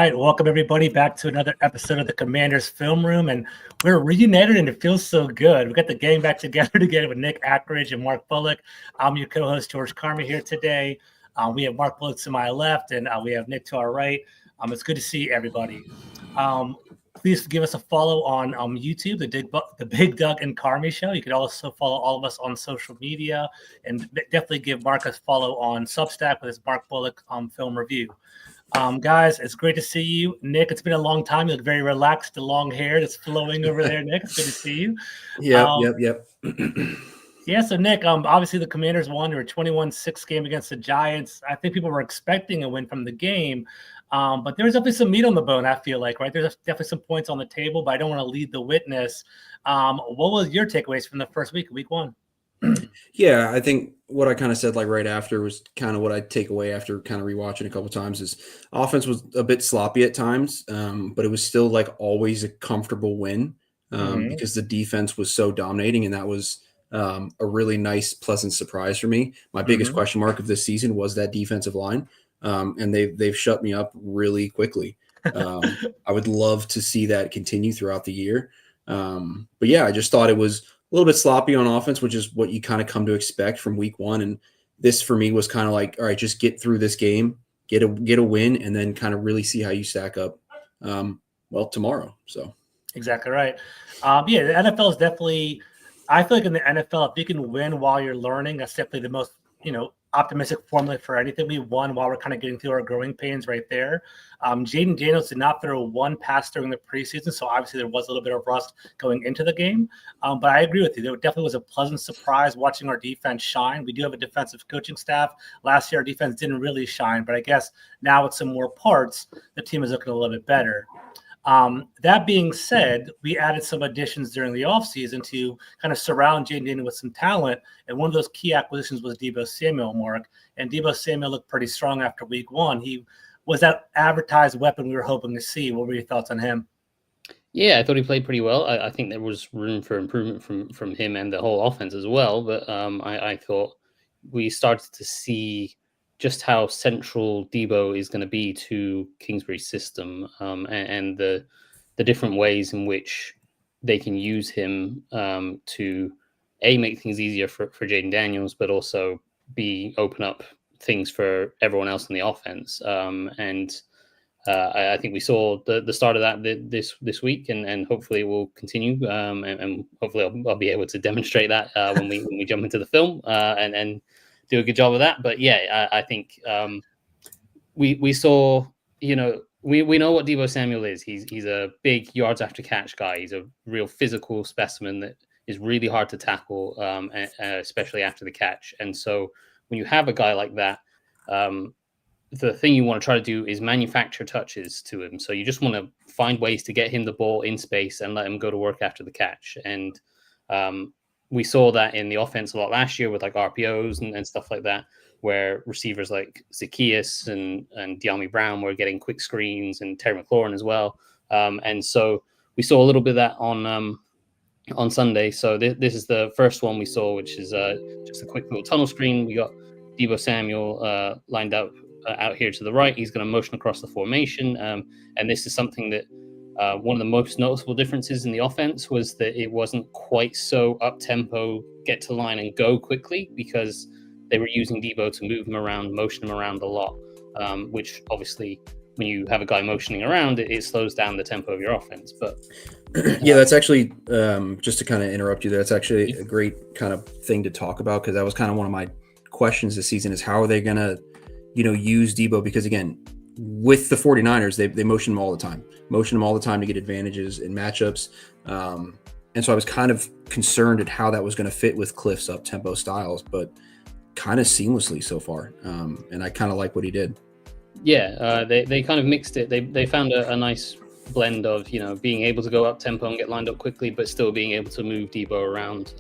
right, welcome everybody back to another episode of the Commanders Film Room, and we're reunited, and it feels so good. We got the gang back together with Nick Ackridge and Mark Bullock. I'm your co-host George Carmi here today. We have Mark Bullock to my left, and we have Nick to our right. It's good to see everybody. Please give us a follow on YouTube, the Big Doug and Carmi Show. You can also follow all of us on social media, and definitely give Mark a follow on Substack with his Mark Bullock Film Review. Guys, it's great to see you. Nick, it's been a long time. You look very relaxed, the long hair that's flowing over there, Nick. It's good to see you. Yep. Yeah, so Nick, obviously the Commanders won. They were 21-6 game against the Giants. I think people were expecting a win from the game, but there was definitely some meat on the bone, I feel like, right? There's definitely some points on the table, but I don't want to lead the witness. What was your takeaways from the first week one? Yeah, I think what I kind of said right after was kind of what I take away after kind of rewatching a couple of times is offense was a bit sloppy at times, but it was still always a comfortable win because the defense was so dominating, and that was a really nice, pleasant surprise for me. My biggest question mark of this season was that defensive line, and they've shut me up really quickly. I would love to see that continue throughout the year, but yeah, I just thought it was a little bit sloppy on offense, which is what you kind of come to expect from week one. And this for me was kind of all right, just get through this game, get a win, and then kind of really see how you stack up, tomorrow. So exactly right. The NFL is definitely, I feel like in the NFL, if you can win while you're learning, that's definitely the most, optimistic formula for anything. We won while we're kind of getting through our growing pains right there. Jaden Daniels did not throw one pass during the preseason, so obviously there was a little bit of rust going into the game. But I agree with you. There definitely was a pleasant surprise watching our defense shine. We do have a defensive coaching staff. Last year, our defense didn't really shine, but I guess now with some more parts, the team is looking a little bit better. That being said, we added some additions during the offseason to kind of surround Jaden Daniels with some talent. And one of those key acquisitions was Deebo Samuel, Mark. And Deebo Samuel looked pretty strong after week one. He was that advertised weapon we were hoping to see. What were your thoughts on him? Yeah, I thought he played pretty well. I think there was room for improvement from him and the whole offense as well. But I thought we started to see just how central Deebo is going to be to Kingsbury's system, and the different ways in which they can use him to make things easier for Jaden Daniels, but also open up things for everyone else in the offense. I think we saw the start of that this week, and hopefully it will continue. And hopefully I'll be able to demonstrate that when we jump into the film and do a good job of that. But yeah, I think we saw, we know what Deebo Samuel is. He's a big yards after catch guy. He's a real physical specimen that is really hard to tackle, especially after the catch. And so when you have a guy like that, the thing you want to try to do is manufacture touches to him. So you just want to find ways to get him the ball in space and let him go to work after the catch. And we saw that in the offense a lot last year with RPOs and stuff like that, where receivers like Zacchaeus and De'Ami Brown were getting quick screens, and Terry McLaurin as well. And so we saw a little bit of that on Sunday. So this is the first one we saw, which is just a quick little tunnel screen. We got Deebo Samuel lined up out here to the right. He's going to motion across the formation. And this is something that one of the most noticeable differences in the offense was that it wasn't quite so up-tempo, get to line and go quickly, because they were using Deebo to move him around, motion him around a lot, which obviously when you have a guy motioning around, it slows down the tempo of your offense. But yeah, that's actually, just to kind of interrupt you there, that's actually a great kind of thing to talk about, because that was kind of one of my questions this season is how are they going to, use Deebo? Because again, with the 49ers, they motion him all the time to get advantages in matchups. And so I was kind of concerned at how that was going to fit with Cliff's up-tempo styles, but kind of seamlessly so far. And I kind of like what he did. Yeah, they kind of mixed it. They found a nice blend of, being able to go up-tempo and get lined up quickly, but still being able to move Deebo around.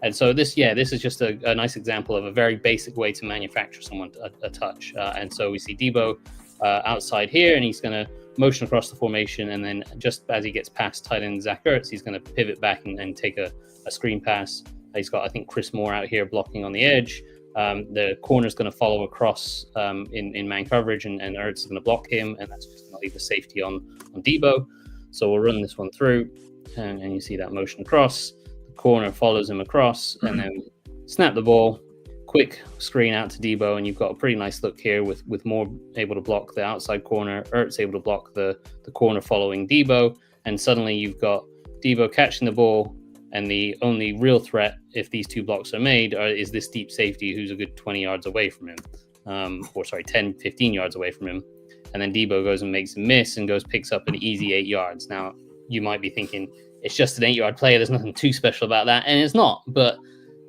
And so this is just a nice example of a very basic way to manufacture someone a touch. And so we see Deebo outside here, and he's going to motion across the formation, and then just as he gets past tight end Zach Ertz, he's going to pivot back and take a screen pass. He's got, I think, Chris Moore out here blocking on the edge. The corner is going to follow across in man coverage, and Ertz is going to block him, and that's just going to leave the safety on Deebo. So we'll run this one through, and you see that motion across. The corner follows him across, and then snap the ball. Quick screen out to Deebo, and you've got a pretty nice look here with Moore able to block the outside corner, Ertz able to block the corner following Deebo, and suddenly you've got Deebo catching the ball, and the only real threat, if these two blocks are made, is this deep safety who's a good 20 yards away from him, 10, 15 yards away from him, and then Deebo goes and makes a miss and picks up an easy 8 yards. Now, you might be thinking, it's just an 8-yard play, there's nothing too special about that, and it's not, but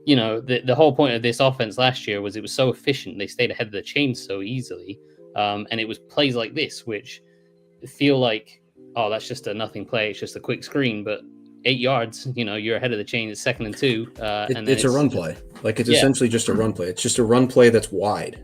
you know, the whole point of this offense last year was it was so efficient. They stayed ahead of the chains so easily. And it was plays like this, which feel like, oh, that's just a nothing play. It's just a quick screen. But 8 yards, you know, you're ahead of the chain. It's 2nd and 2. And it's a run play. Like it's essentially just a run play. It's just a run play that's wide.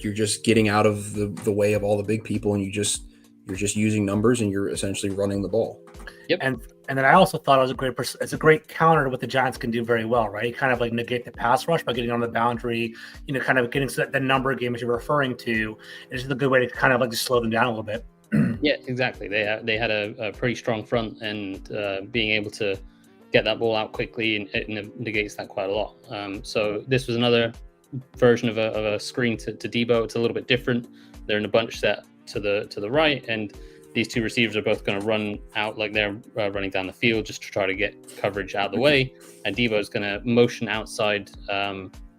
You're just getting out of the way of all the big people, and you're just using numbers, and you're essentially running the ball. Yep. And then I also thought it was it's a great counter to what the Giants can do very well, right? Kind of like negate the pass rush by getting on the boundary, you know, kind of getting the number game as you're referring to. It's just a good way to kind of like just slow them down a little bit. Yeah, exactly. They had a pretty strong front, and being able to get that ball out quickly and it negates that quite a lot. So this was another version of a screen to Deebo. It's a little bit different. They're in a bunch set to the right, and these two receivers are both going to run out like they're running down the field just to try to get coverage out of the way. And Deebo is going to motion outside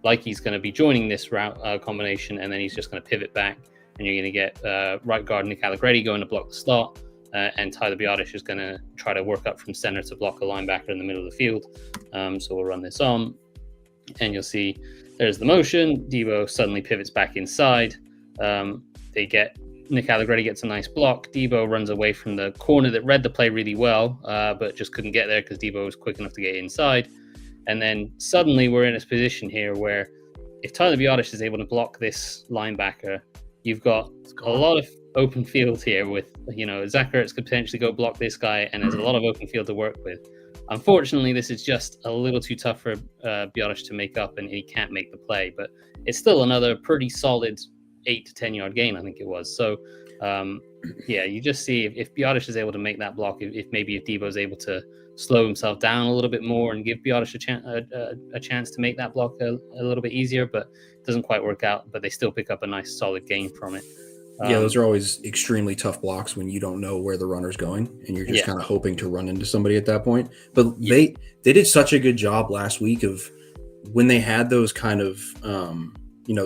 like he's going to be joining this route combination, and then he's just going to pivot back, and you're going to get right guard Nick Allegretti going to block the slot, and Tyler Biadasz is going to try to work up from center to block a linebacker in the middle of the field. So we'll run this on, and you'll see there's the motion. Deebo suddenly pivots back inside. Nick Allegretti gets a nice block. Deebo runs away from the corner that read the play really well, but just couldn't get there because Deebo was quick enough to get inside. And then suddenly we're in a position here where if Tyler Biadasz is able to block this linebacker, you've got a lot of open field here with, you know, Zach Ertz could potentially go block this guy, and there's a lot of open field to work with. Unfortunately, this is just a little too tough for Biadasz to make up, and he can't make the play. But it's still another pretty solid 8 to 10 yard gain, I think it was. So you just see if Biadasz is able to make that block, if Deebo is able to slow himself down a little bit more and give Biadasz a chance to make that block a little bit easier, but it doesn't quite work out. But they still pick up a nice solid gain from it. Those are always extremely tough blocks when you don't know where the runner's going, and you're just kind of hoping to run into somebody at that point. But they did such a good job last week of when they had those kind of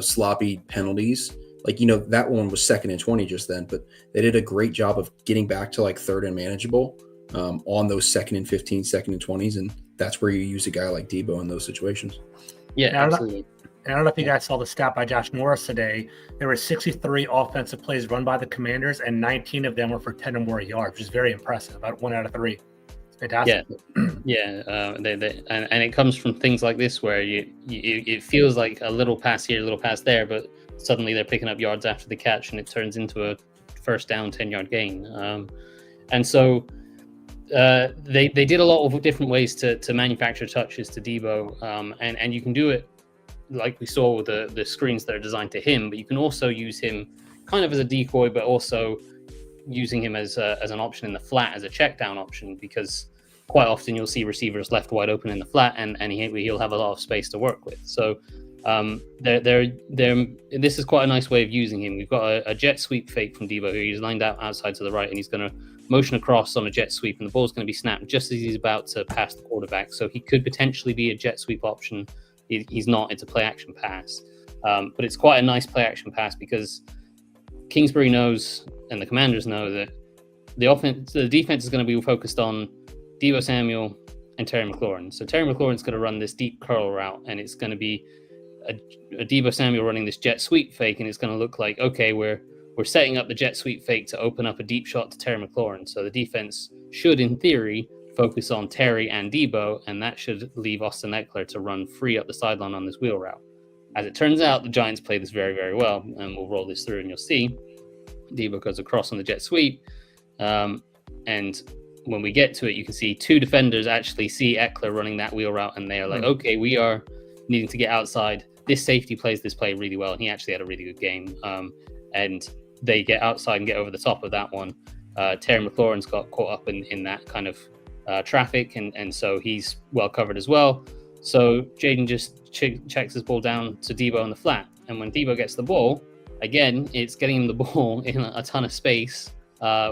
sloppy penalties. Like, you know, that one was 2nd and 20 just then, but they did a great job of getting back to like 3rd and manageable on those 2nd and 15, 2nd and 20s. And that's where you use a guy like Deebo in those situations. Yeah, absolutely. I don't know if you guys saw the stat by Josh Norris today. There were 63 offensive plays run by the Commanders, and 19 of them were for 10 or more yards, which is very impressive. About 1 out of 3. It's fantastic. And it comes from things like this where it feels like a little pass here, a little pass there, but suddenly they're picking up yards after the catch, and it turns into a first down 10-yard gain. And so they did a lot of different ways to manufacture touches to Deebo, and you can do it like we saw with the screens that are designed to him, but you can also use him kind of as a decoy, but also using him as an option in the flat, as a check down option, because quite often you'll see receivers left wide open in the flat, and he'll have a lot of space to work with. So this is quite a nice way of using him. We've got a jet sweep fake from Deebo, who he's lined out outside to the right, and he's going to motion across on a jet sweep, and the ball's going to be snapped just as he's about to pass the quarterback. So he could potentially be a jet sweep option. He's not. It's a play action pass, but it's quite a nice play action pass because Kingsbury knows and the Commanders know that the defense is going to be focused on Deebo Samuel and Terry McLaurin. So Terry McLaurin's going to run this deep curl route, and it's going to be a Deebo Samuel running this jet sweep fake, and it's going to look like, okay, we're setting up the jet sweep fake to open up a deep shot to Terry McLaurin. So the defense should, in theory, focus on Terry and Deebo, and that should leave Austin Eckler to run free up the sideline on this wheel route. As it turns out, the Giants play this very, very well, and we'll roll this through, and you'll see Deebo goes across on the jet sweep, and when we get to it, you can see 2 defenders actually see Eckler running that wheel route, and they are like, okay, we are needing to get outside. this safety plays this play really well, and he actually had a really good game. And they get outside and get over the top of that one. Terry McLaurin's got caught up in that kind of traffic, and so he's well covered as well. So Jaden just checks his ball down to Deebo in the flat, and when Deebo gets the ball, again, it's getting him the ball in a ton of space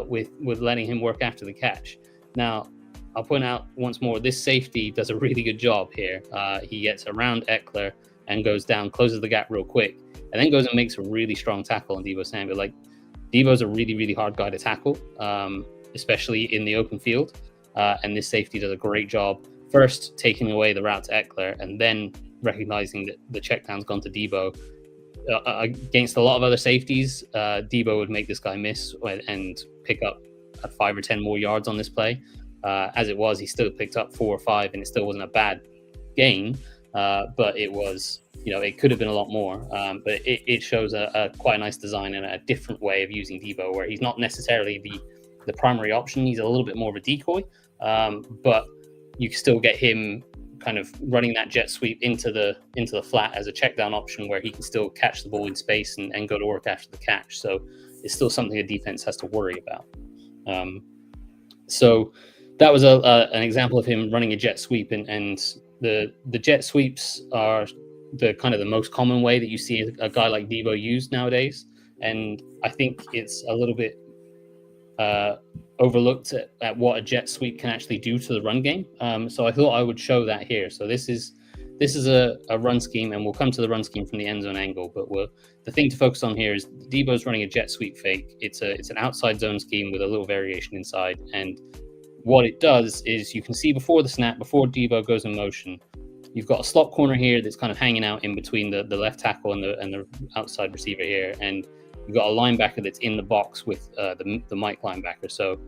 with letting him work after the catch. Now, I'll point out once more, this safety does a really good job here. He gets around Eckler and goes down, closes the gap real quick, and then goes and makes a really strong tackle on Deebo Samuel. Like, Deebo's a really, really hard guy to tackle, especially in the open field. And this safety does a great job, first taking away the route to Eckler, and then recognizing that the check down's gone to Deebo. Against a lot of other safeties, Deebo would make this guy miss and pick up 5 or 10 more yards on this play. As it was, he still picked up 4 or 5, and it still wasn't a bad gain. But it was, it could have been a lot more. But it shows a quite a nice design and a different way of using Deebo, where he's not necessarily the primary option. He's a little bit more of a decoy, but you still get him kind of running that jet sweep into the flat as a check down option, where he can still catch the ball in space and go to work after the catch. So it's still something a defense has to worry about. So that was an example of him running a jet sweep, and the jet sweeps are the most common way that you see a guy like Deebo used nowadays. And I think it's a little bit overlooked at what a jet sweep can actually do to the run game. So I thought I would show that here. So this is a run scheme, and we'll come to the run scheme from the end zone angle. But the thing to focus on here is Deebo's running a jet sweep fake. It's an outside zone scheme with a little variation inside. And what it does is, you can see before the snap, before Deebo goes in motion, you've got a slot corner here that's kind of hanging out in between the left tackle and the outside receiver here, and you've got a linebacker that's in the box with the Mike linebacker. So,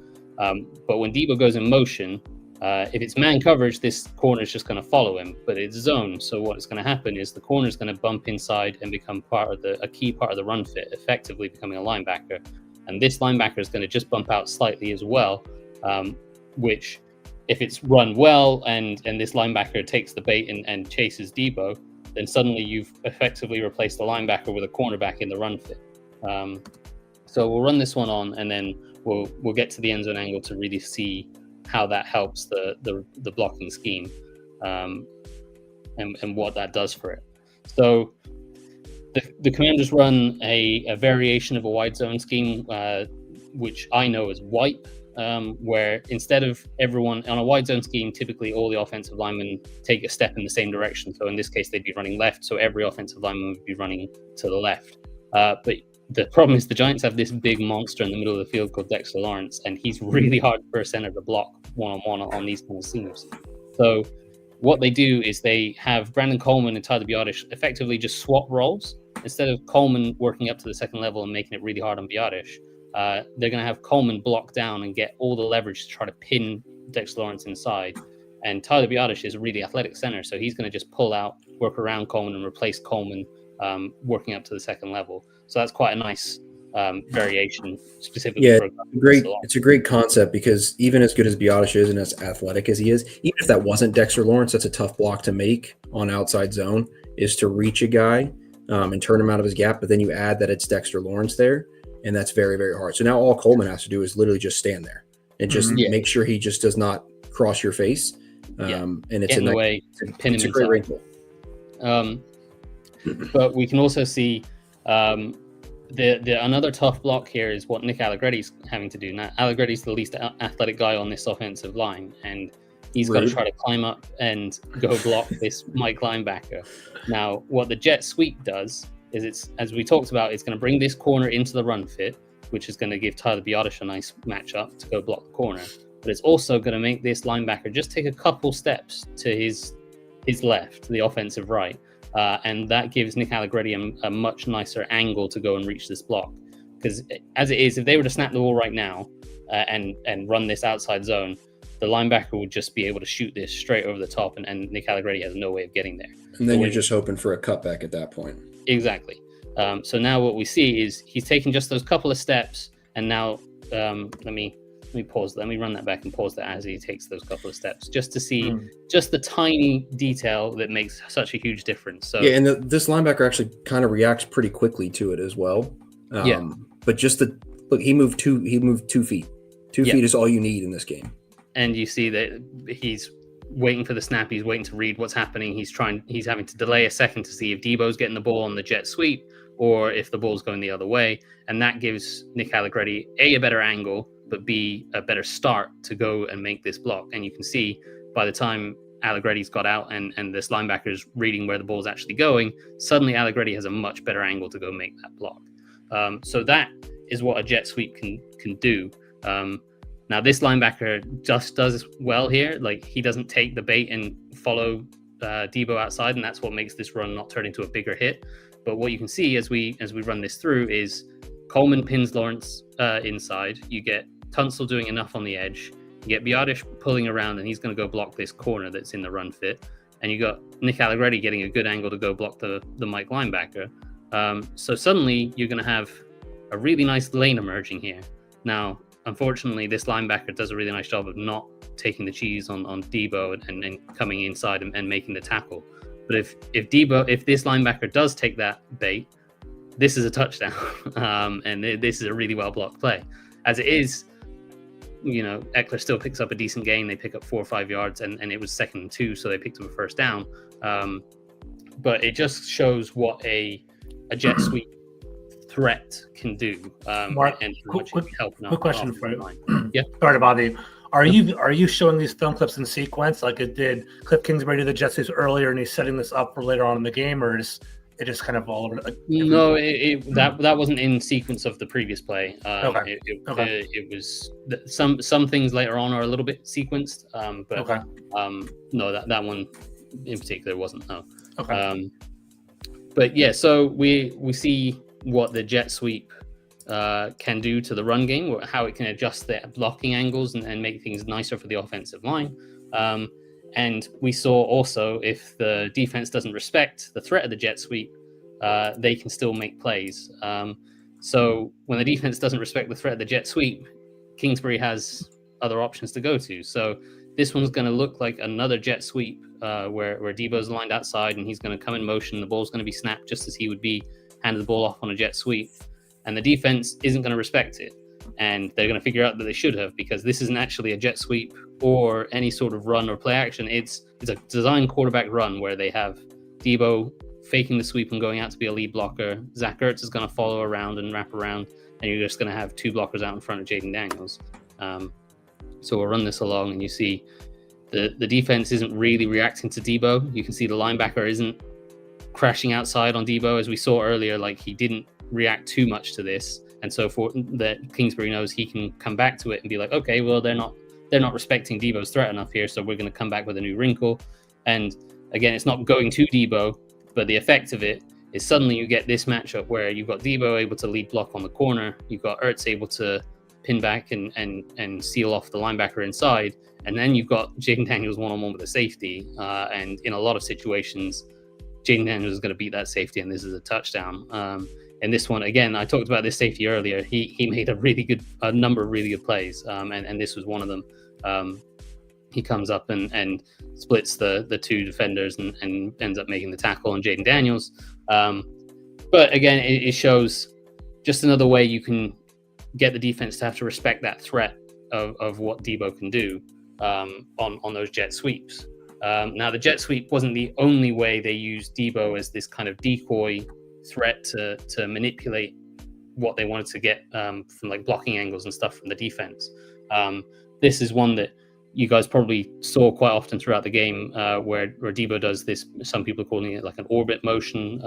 but when Deebo goes in motion, if it's man coverage, this corner is just going to follow him, but it's zone. So what's going to happen is the corner is going to bump inside and become a key part of the run fit, effectively becoming a linebacker. And this linebacker is going to just bump out slightly as well, which, if it's run well and this linebacker takes the bait and chases Deebo, then suddenly you've effectively replaced the linebacker with a cornerback in the run fit. So we'll run this one on, and then we'll get to the end zone angle to really see how that helps the blocking scheme, and what that does for it. So the Commanders run a variation of a wide zone scheme, which I know as wipe, where instead of everyone on a wide zone scheme, typically all the offensive linemen take a step in the same direction. So in this case, they'd be running left. So every offensive lineman would be running to the left. But the problem is the Giants have this big monster in the middle of the field called Dexter Lawrence, and he's really hard for a center to block one-on-one on these kind of schemes. So what they do is they have Brandon Coleman and Tyler Biotish effectively just swap roles. Instead of Coleman working up to the second level and making it really hard on Biotish, they're going to have Coleman block down and get all the leverage to try to pin Dexter Lawrence inside. And Tyler Biotish is a really athletic center, so he's going to just pull out, work around Coleman, and replace Coleman working up to the second level. So that's quite a nice variation specifically. For it's a great concept, because even as good as Biotish is and as athletic as he is, even if that wasn't Dexter Lawrence, that's a tough block to make on outside zone, is to reach a guy and turn him out of his gap. But then you add that it's Dexter Lawrence there, and that's very, very hard. So now all Coleman has to do is literally just stand there and just make sure he just does not cross your face. And it's get in the way, pin him a great wrinkle. But we can also see another tough block here is what Nick Allegretti's having to do. Now, Allegretti's the least athletic guy on this offensive line, and he's got to try to climb up and go block this Mike linebacker. Now, what the jet sweep does is, it's, as we talked about, it's going to bring this corner into the run fit, which is going to give Tyler Biotish a nice matchup to go block the corner. But it's also going to make this linebacker just take a couple steps to his left, the offensive right. And that gives Nick Allegretti a much nicer angle to go and reach this block. Because as it is, if they were to snap the ball right now and run this outside zone, the linebacker would just be able to shoot this straight over the top, and Nick Allegretti has no way of getting there. And then you're just hoping for a cutback at that point. Exactly. So now what we see is he's taken just those couple of steps, and now let me me pause. Let me run that back and pause that as he takes those couple of steps, just to see just the tiny detail that makes such a huge difference. So yeah, and this linebacker actually kind of reacts pretty quickly to it as well. But just look, he moved 2 feet. 2 feet is all you need in this game. And you see that he's waiting for the snap. He's waiting to read what's happening. He's having to delay a second to see if Deebo's getting the ball on the jet sweep or if the ball's going the other way. And that gives Nick Allegretti a better angle, but B, a better start to go and make this block. And you can see by the time Allegretti's got out and this linebacker is reading where the ball's actually going, suddenly Allegretti has a much better angle to go make that block. So that is what a jet sweep can do. Now this linebacker just does well here. Like, he doesn't take the bait and follow Deebo outside, and that's what makes this run not turn into a bigger hit. But what you can see as we run this through is Coleman pins Lawrence inside. You get Tunsil doing enough on the edge. You get Biadish pulling around, and he's going to go block this corner that's in the run fit. And you got Nick Allegretti getting a good angle to go block the Mike linebacker. So suddenly you're going to have a really nice lane emerging here. Now, unfortunately, this linebacker does a really nice job of not taking the cheese on Deebo and coming inside and making the tackle. But if this linebacker does take that bait, this is a touchdown. And this is a really well blocked play. As it is, Eckler still picks up a decent gain. They pick up 4 or 5 yards, and it was 2nd and 2, so they picked up a first down. But it just shows what a jet sweep threat can do. Mark, and quick question for you. Yeah. Sorry to bother you. Are you showing these film clips in sequence, like it did Cliff Kingsbury do the jet sweeps earlier, and he's setting this up for later on in the game, or is it just kind of all over? No, that wasn't in sequence of the previous play. Okay. It was some things later on are a little bit sequenced, but no, that one in particular wasn't. No. Okay. But yeah, so we see what the jet sweep can do to the run game, or how it can adjust the blocking angles and make things nicer for the offensive line. And we saw also, if the defense doesn't respect the threat of the jet sweep, they can still make plays. So when the defense doesn't respect the threat of the jet sweep, Kingsbury has other options to go to. So this one's going to look like another jet sweep where Deebo's lined outside and he's going to come in motion. The ball's going to be snapped just as he would be handed the ball off on a jet sweep. And the defense isn't going to respect it. And they're going to figure out that they should have, because this isn't actually a jet sweep or any sort of run or play action. It's a design quarterback run where they have Deebo faking the sweep and going out to be a lead blocker. Zach Ertz is going to follow around and wrap around, and you're just going to have 2 blockers out in front of Jaden Daniels. So we'll run this along, and you see the defense isn't really reacting to Deebo. You can see the linebacker isn't crashing outside on Deebo, as we saw earlier. Like, he didn't react too much to this, and so for that, Kingsbury knows he can come back to it and be like, okay, well, they're not respecting Deebo's threat enough here, so we're going to come back with a new wrinkle. And again, it's not going to Deebo, but the effect of it is suddenly you get this matchup where you've got Deebo able to lead block on the corner, you've got Ertz able to pin back and seal off the linebacker inside, and then you've got Jaden Daniels one-on-one with a safety, and in a lot of situations, Jaden Daniels is going to beat that safety, and this is a touchdown. And this one, again, I talked about this safety earlier. He made a number of really good plays, and this was one of them. He comes up and splits the 2 defenders and ends up making the tackle on Jaden Daniels. But again, it shows just another way you can get the defense to have to respect that threat of what Deebo can do on those jet sweeps. Now, the jet sweep wasn't the only way they used Deebo as this kind of decoy threat to manipulate what they wanted to get from like blocking angles and stuff from the defense. This is one that you guys probably saw quite often throughout the game, where Deebo does this. Some people are calling it like an orbit motion.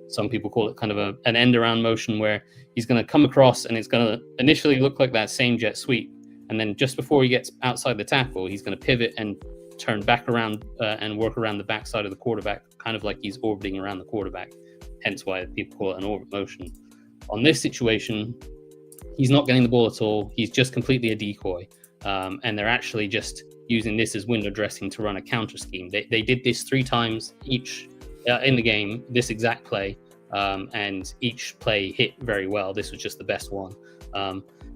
Some people call it kind of an end around motion, where he's going to come across and it's going to initially look like that same jet sweep, and then just before he gets outside the tackle, he's going to pivot and turn back around and work around the backside of the quarterback, kind of like he's orbiting around the quarterback. Hence why people call it an orbit motion. On this situation, he's not getting the ball at all. He's just completely a decoy. And they're actually just using this as window dressing to run a counter scheme. They did this 3 times each in the game, this exact play, and each play hit very well. This was just the best one.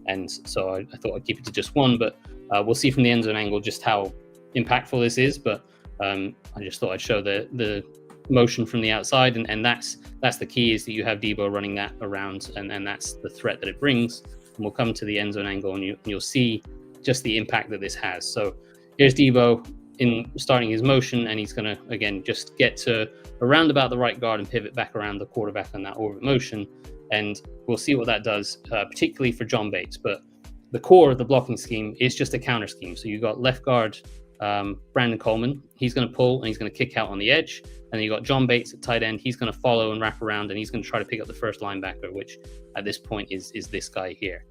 And so I thought I'd keep it to just one, but we'll see from the end zone angle just how impactful this is. But I just thought I'd show the motion from the outside, and that's the key, is that you have Deebo running that around, and that's the threat that it brings. And we'll come to the end zone angle, and you'll see just the impact that this has. So here's Deebo in starting his motion, and he's going to, again, just get to around about the right guard and pivot back around the quarterback on that orbit motion. And we'll see what that does, particularly for John Bates. But the core of the blocking scheme is just a counter scheme. So you've got left guard Brandon Coleman. He's going to pull and he's going to kick out on the edge. And then you've got John Bates at tight end. He's going to follow and wrap around, and he's going to try to pick up the first linebacker, which at this point is this guy here.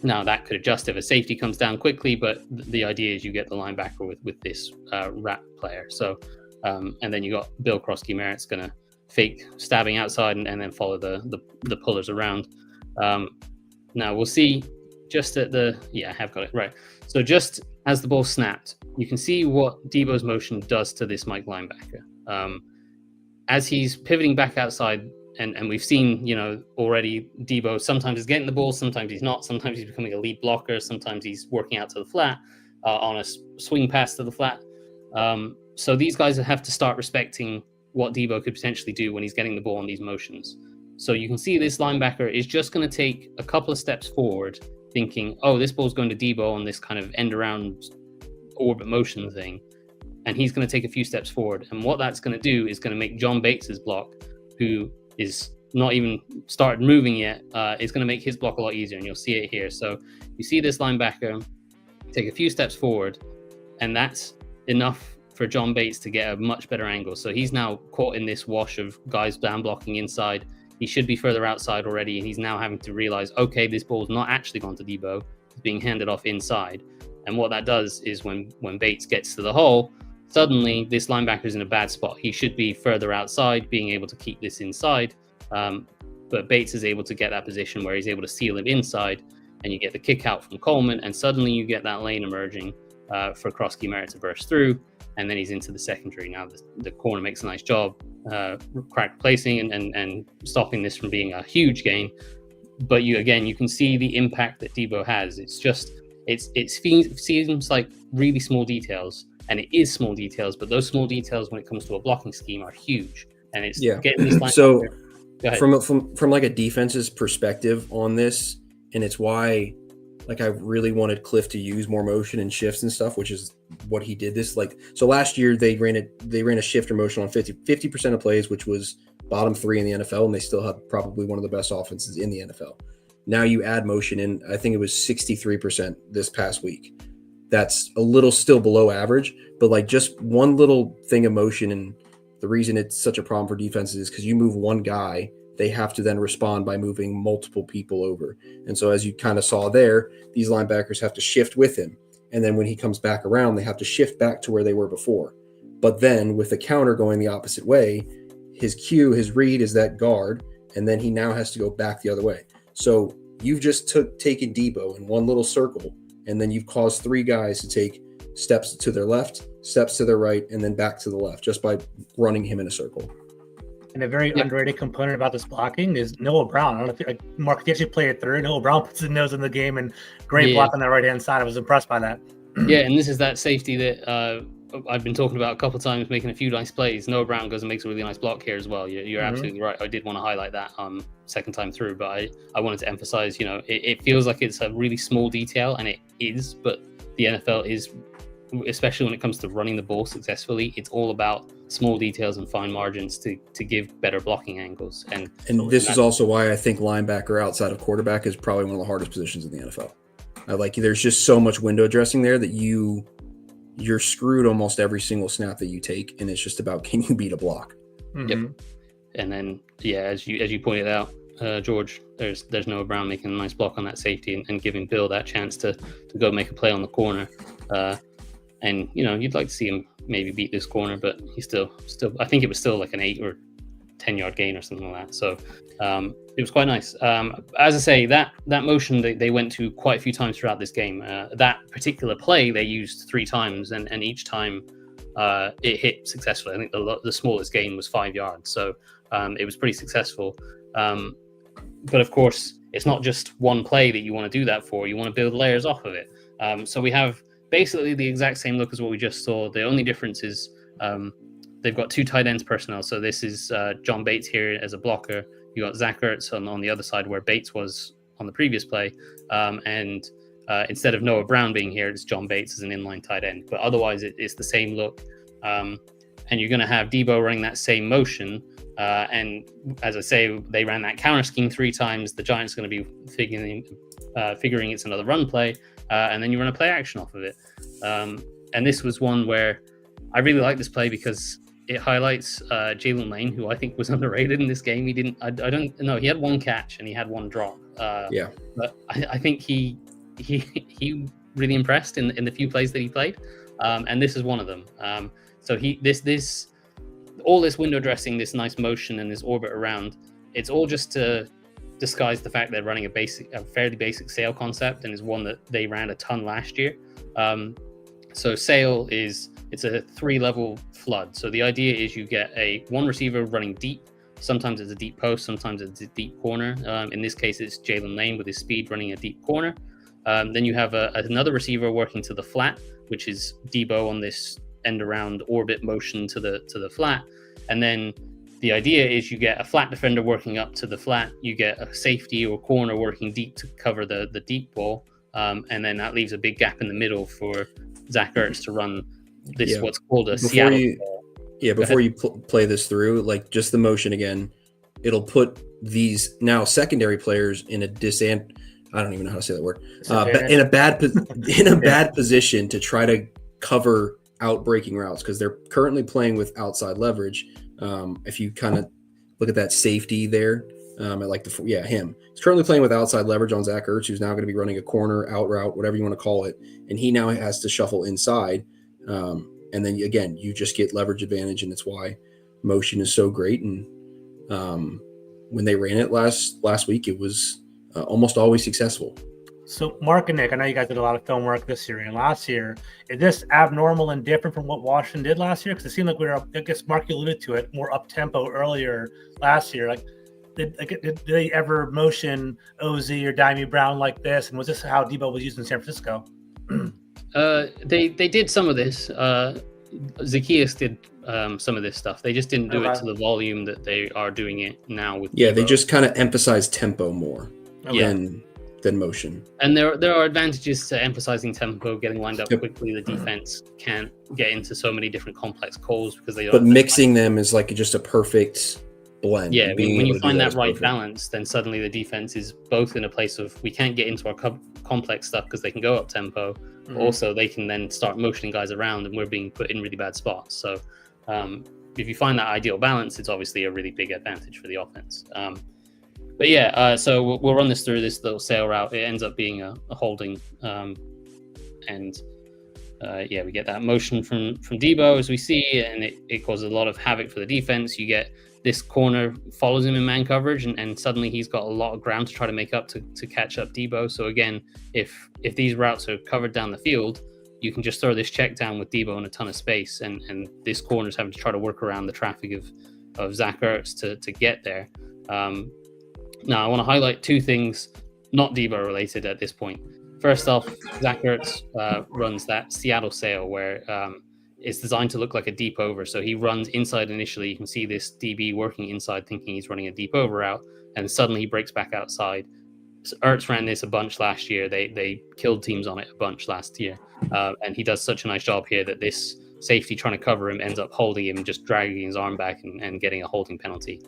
Now, that could adjust if a safety comes down quickly, but the idea is you get the linebacker with this wrap player. So, and then you got Bill Krosky Merritt's going to fake stabbing outside and then follow the pullers around. Now we'll see just at I have got it right. So just as the ball snapped, you can see what Deebo's motion does to this Mike linebacker. As he's pivoting back outside, and we've seen, already Deebo sometimes is getting the ball, sometimes he's not, sometimes he's becoming a lead blocker, sometimes he's working out to the flat on a swing pass to the flat. So these guys have to start respecting what Deebo could potentially do when he's getting the ball on these motions. So you can see this linebacker is just going to take a couple of steps forward, thinking, oh, this ball's going to Deebo on this kind of end around orbit motion thing. And he's going to take a few steps forward. And what that's going to do is going to make John Bates's block, who is not even started moving yet, is going to make his block a lot easier. And you'll see it here. So you see this linebacker take a few steps forward, and that's enough for John Bates to get a much better angle. So he's now caught in this wash of guys down blocking inside. He should be further outside already, and he's now having to realize, okay, this ball's not actually gone to Deebo. It's being handed off inside. And what that does is when Bates gets to the hole, suddenly this linebacker's in a bad spot. He should be further outside, being able to keep this inside. But Bates is able to get that position where he's able to seal it inside, and you get the kick out from Coleman, and suddenly you get that lane emerging for Krosky Merritt to burst through, and then he's into the secondary. Now the corner makes a nice job crack placing and stopping this from being a huge gain. But you can see the impact that Deebo has. It seems like really small details, and it is small details, but those small details when it comes to a blocking scheme are huge. And it's getting this line. So from like a defense's perspective on this, and it's why I really wanted Cliff to use more motion and shifts and stuff, which is what he did this. So last year they ran a shift or motion on 50% of plays, which was bottom 3 in the NFL, and they still have probably one of the best offenses in the NFL. Now you add motion in, I think it was 63% this past week. That's a little still below average, but just one little thing of motion. And the reason it's such a problem for defenses is because you move one guy, they have to then respond by moving multiple people over. And so as you kind of saw there, these linebackers have to shift with him. And then when he comes back around, they have to shift back to where they were before. But then with the counter going the opposite way, his cue, his read is that guard, and then he now has to go back the other way. So you've just taken Deebo in one little circle, and then you've caused 3 guys to take steps to their left, steps to their right, and then back to the left just by running him in a circle. And a very underrated component about this blocking is Noah Brown. I don't know if Mark actually played it through. Noah Brown puts his nose in the game, and great block on that right-hand side. I was impressed by that. Yeah, and this is that safety that I've been talking about a couple of times, making a few nice plays. Noah Brown goes and makes a really nice block here as well. You're absolutely right. I did want to highlight that second time through, but I wanted to emphasize, it feels like it's a really small detail, and it is, but the NFL is, especially when it comes to running the ball successfully, it's all about small details and fine margins to give better blocking angles. And this is also why I think linebacker outside of quarterback is probably one of the hardest positions in the NFL. There's just so much window dressing there that you're screwed almost every single snap that you take, and it's just about, can you beat a block? Mm-hmm. Yep. And then as you pointed out, George, there's Noah Brown making a nice block on that safety and giving Bill that chance to go make a play on the corner. And you'd like to see him maybe beat this corner, but he still I think it was still like an 8 or 10 yard gain or something like that. So it was quite nice. As I say, that motion they went to quite a few times throughout this game. That particular play they used 3 times, and each time it hit successfully. I think the smallest gain was 5 yards, so it was pretty successful. But of course, it's not just one play that you want to do that for. You want to build layers off of it. So we have basically the exact same look as what we just saw. The only difference is they've got 2 tight ends personnel. So this is John Bates here as a blocker. You got Zach Ertz on the other side where Bates was on the previous play. And instead of Noah Brown being here, it's John Bates as an inline tight end. But otherwise, it's the same look. And you're going to have Deebo running that same motion. And as I say, they ran that counter scheme 3 times. The Giants are going to be figuring it's another run play. And then you run a play action off of it. And this was one where I really like this play because it highlights Jaden Lane, who I think was underrated in this game. I don't know. He had 1 catch and he had 1 drop. But I think he really impressed in the few plays that he played. And this is one of them. So all this window dressing, this nice motion and this orbit around, it's all just to disguise the fact they're running a fairly basic sail concept, and is one that they ran a ton last year. So sail it's a 3-level flood. So the idea is you get one receiver running deep. Sometimes it's a deep post, sometimes it's a deep corner. In this case, it's Jaden Lane with his speed running a deep corner. Then you have another receiver working to the flat, which is Deebo on this end around orbit motion to the flat. And then the idea is you get a flat defender working up to the flat, you get a safety or corner working deep to cover the deep ball, and then that leaves a big gap in the middle for Zach Ertz to run this what's called a Seattle ball. Before you play this through, like just the motion again, it'll put these now secondary players in a I don't even know how to say that word. In a bad position to try to cover out breaking routes because they're currently playing with outside leverage. If you kind of look at that safety there, him. He's currently playing with outside leverage on Zach Ertz, who's now going to be running a corner, out route, whatever you want to call it, and he now has to shuffle inside. And then again, you just get leverage advantage, and it's why motion is so great. And when they ran it last week, it was almost always successful. So Mark and Nick, I know you guys did a lot of film work this year and last year. Is this abnormal and different from what Washington did last year? Because it seemed like I guess Mark, you alluded to it, more up-tempo earlier last year. Like, did they ever motion OZ or Dimey Brown like this? And was this how Deebo was used in San Francisco? They did some of this. Zacchaeus did some of this stuff. They just didn't do it to the volume that they are doing it now with Deebo. They just kind of emphasize tempo more than motion. And there are advantages to emphasizing tempo, getting lined up quickly. The defense can't get into so many different complex calls because they don't. But mixing them is like just a perfect blend. Yeah, when you find that right balance, then suddenly the defense is both in a place of we can't get into our complex stuff because they can go up tempo. Mm-hmm. Also, they can then start motioning guys around, and we're being put in really bad spots. So, if you find that ideal balance, it's obviously a really big advantage for the offense. So we'll run this through this little sail route. It ends up being a holding, we get that motion from Deebo as we see, and it causes a lot of havoc for the defense. You get this corner follows him in man coverage, and suddenly he's got a lot of ground to try to make up to catch up Deebo. So again, if these routes are covered down the field, you can just throw this check down with Deebo in a ton of space, and this corner's having to try to work around the traffic of Zach Ertz to get there. Now, I want to highlight 2 things not Deebo related at this point. First off, Zach Ertz runs that Seattle sail where it's designed to look like a deep over. So he runs inside initially. You can see this DB working inside thinking he's running a deep over route, and suddenly he breaks back outside. So Ertz ran this a bunch last year. They killed teams on it a bunch last year. And he does such a nice job here that this safety trying to cover him ends up holding him, just dragging his arm back and getting a holding penalty.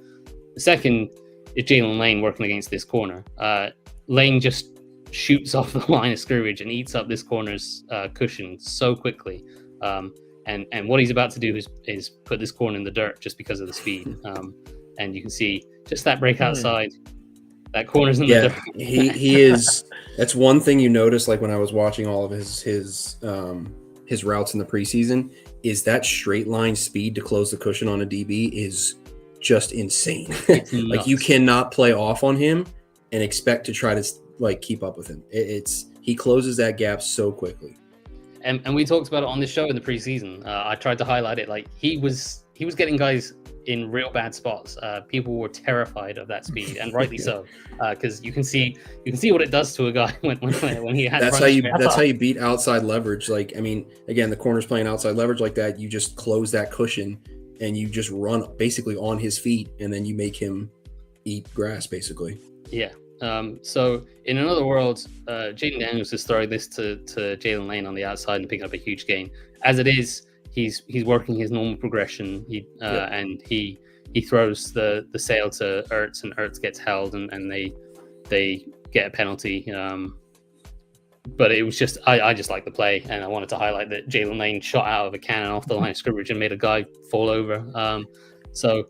The second is Jaden Lane working against this corner. Lane just shoots off the line of scrimmage and eats up this corner's cushion so quickly. And what he's about to do is put this corner in the dirt just because of the speed. And you can see just that break outside. That corner's in the dirt. he is. That's one thing you notice. Like when I was watching all of his routes in the preseason, is that straight line speed to close the cushion on a DB is just insane. Like you cannot play off on him and expect to try to keep up with him. He closes that gap so quickly. And we talked about it on this show in the preseason. I tried to highlight it. Like he was getting guys in real bad spots. People were terrified of that speed, and rightly so, because you can see what it does to a guy when he has. That's how you beat outside leverage. Like, I mean, again, the corner's playing outside leverage like that. You just close that cushion and you just run basically on his feet, and then you make him eat grass, basically. Yeah. So in another world, Jaden Daniels is throwing this to Jalen Lane on the outside and picking up a huge gain. As it is, he's working his normal progression. And he throws the sail to Ertz, and Ertz gets held, and they get a penalty. But it was just I just like the play, and I wanted to highlight that Jalen Lane shot out of a cannon off the line of scrimmage and made a guy fall over. So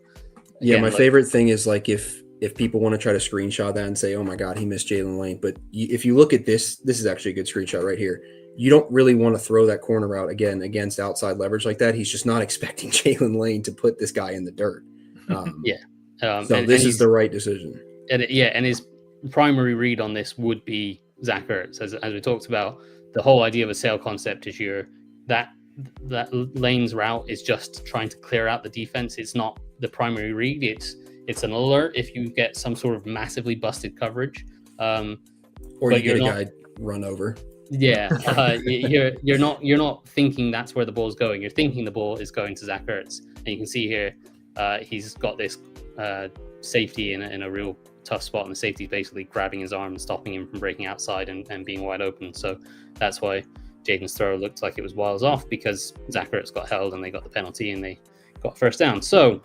again, my favorite thing is like if people want to try to screenshot that and say, oh my God, he missed Jalen Lane. But if you look at this is actually a good screenshot right here. You don't really want to throw that corner out again against outside leverage like that. He's just not expecting Jalen Lane to put this guy in the dirt. So this is the right decision. And his primary read on this would be Zach Ertz. As we talked about, the whole idea of a sail concept is that Lane's route is just trying to clear out the defense. It's not the primary read. It's an alert if you get some sort of massively busted coverage, or you get a guy run over. Yeah, you're not thinking that's where the ball's going. You're thinking the ball is going to Zach Ertz, and you can see here he's got this safety in a real tough spot, and the safety's basically grabbing his arm and stopping him from breaking outside and being wide open. So that's why Jaden's throw looked like it was miles off, because Zach Ertz got held and they got the penalty and they got first down. So.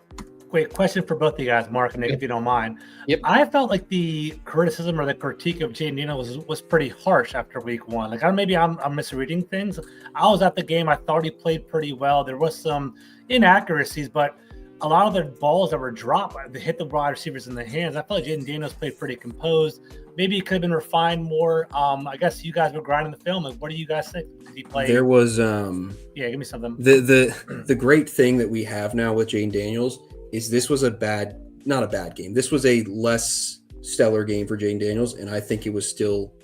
Wait, question for both of you guys, Mark and Nick, if you don't mind. Yep. I felt like the criticism or the critique of Jaden Daniels was pretty harsh after week one. Like, maybe I'm misreading things. I was at the game. I thought he played pretty well. There was some inaccuracies, but a lot of the balls that were dropped, they hit the wide receivers in the hands. I felt like Jaden Daniels played pretty composed. Maybe it could have been refined more. I guess you guys were grinding the film. Like, what do you guys think? Did he play? There was give me something. The great thing that we have now with Jaden Daniels is this was not a bad game. This was a less stellar game for Jaden Daniels, and I think it was still,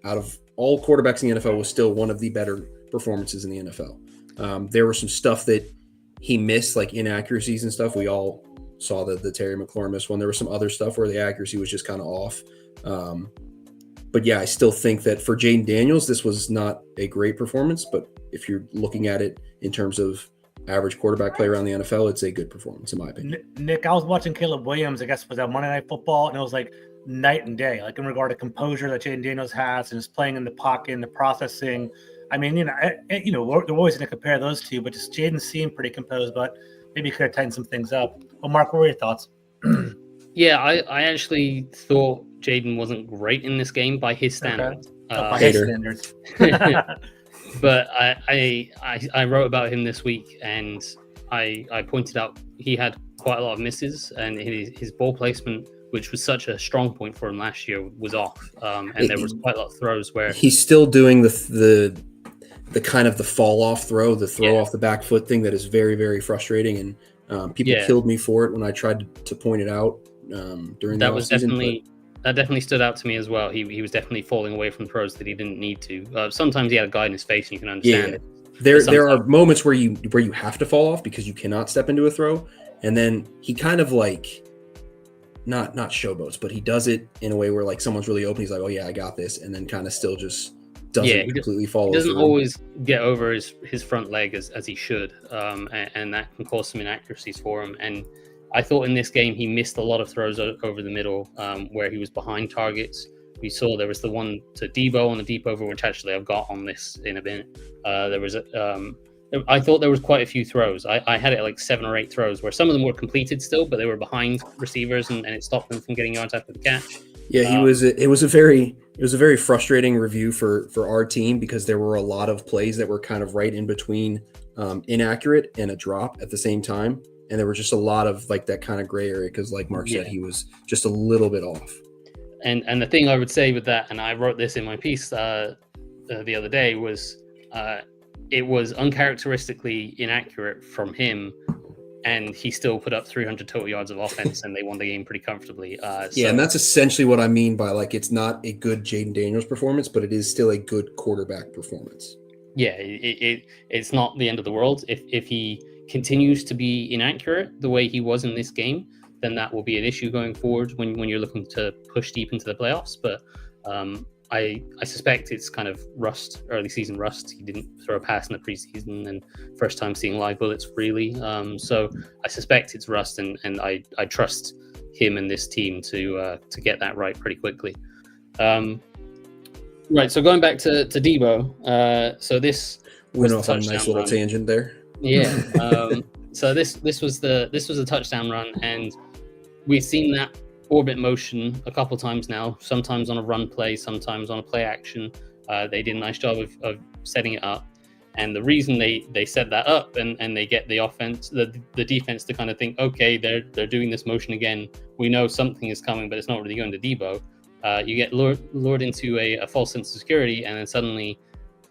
out of all quarterbacks in the NFL, was still one of the better performances in the NFL. There were some stuff that he missed, like inaccuracies and stuff. We all saw the Terry McLaurin miss one. There was some other stuff where the accuracy was just kind of off. But yeah, I still think that for Jaden Daniels, this was not a great performance, but if you're looking at it in terms of average quarterback play around the NFL, it's a good performance in my opinion. Nick, I was watching Caleb Williams, I guess was that Monday Night Football, and it was like night and day, like in regard to composure that Jaden Daniels has and his playing in the pocket and the processing. I mean, we're always going to compare those two, but just Jaden seemed pretty composed, but maybe he could have tightened some things up. Well, Mark, what were your thoughts? Yeah, I actually thought Jaden wasn't great in this game by his standards. Okay. By his standards. But I wrote about him this week, and I pointed out he had quite a lot of misses, and his ball placement, which was such a strong point for him last year, was off. And there was quite a lot of throws where he's still doing the kind of the fall off throw, the throw off the back foot thing that is very, very frustrating. And people killed me for it when I tried to point it out during that the was offseason, that definitely stood out to me as well. He was definitely falling away from throws that he didn't need to. Sometimes he had a guy in his face, and you can understand it. There are moments where you have to fall off because you cannot step into a throw, and then he kind of like not showboats, but he does it in a way where like someone's really open. He's like, oh yeah, I got this, and then kind of still just doesn't completely follow. He doesn't always get over his front leg as he should, and that can cause some inaccuracies for him. And I thought in this game he missed a lot of throws over the middle where he was behind targets. We saw there was the one to Deebo on the deep over, which actually I've got on this in a minute. There was I thought there was quite a few throws. I had it like 7 or 8 throws where some of them were completed still, but they were behind receivers and it stopped them from getting yards after the catch. Yeah, it was a very frustrating review for our team because there were a lot of plays that were kind of right in between inaccurate and a drop at the same time. And there were just a lot of like that kind of gray area because like Mark said, he was just a little bit off. And the thing I would say with that, and I wrote this in my piece the other day, was it was uncharacteristically inaccurate from him, and he still put up 300 total yards of offense, and they won the game pretty comfortably. And that's essentially what I mean by like it's not a good Jaden Daniels performance, but it is still a good quarterback performance. Yeah, it's not the end of the world. If he continues to be inaccurate the way he was in this game, then that will be an issue going forward when you're looking to push deep into the playoffs. But I suspect it's kind of rust, early season rust. He didn't throw a pass in the preseason, and first time seeing live bullets really. So I suspect it's rust, and I trust him and this team to get that right pretty quickly. Right. So going back to Deebo, so this went off on a nice little tangent there. Yeah. So this was a touchdown run, and we've seen that orbit motion a couple times now. Sometimes on a run play, sometimes on a play action. They did a nice job of setting it up, and the reason they set that up and they get the offense, the defense to kind of think, okay, they're doing this motion again. We know something is coming, but it's not really going to Deebo. You get lured into a false sense of security, and then suddenly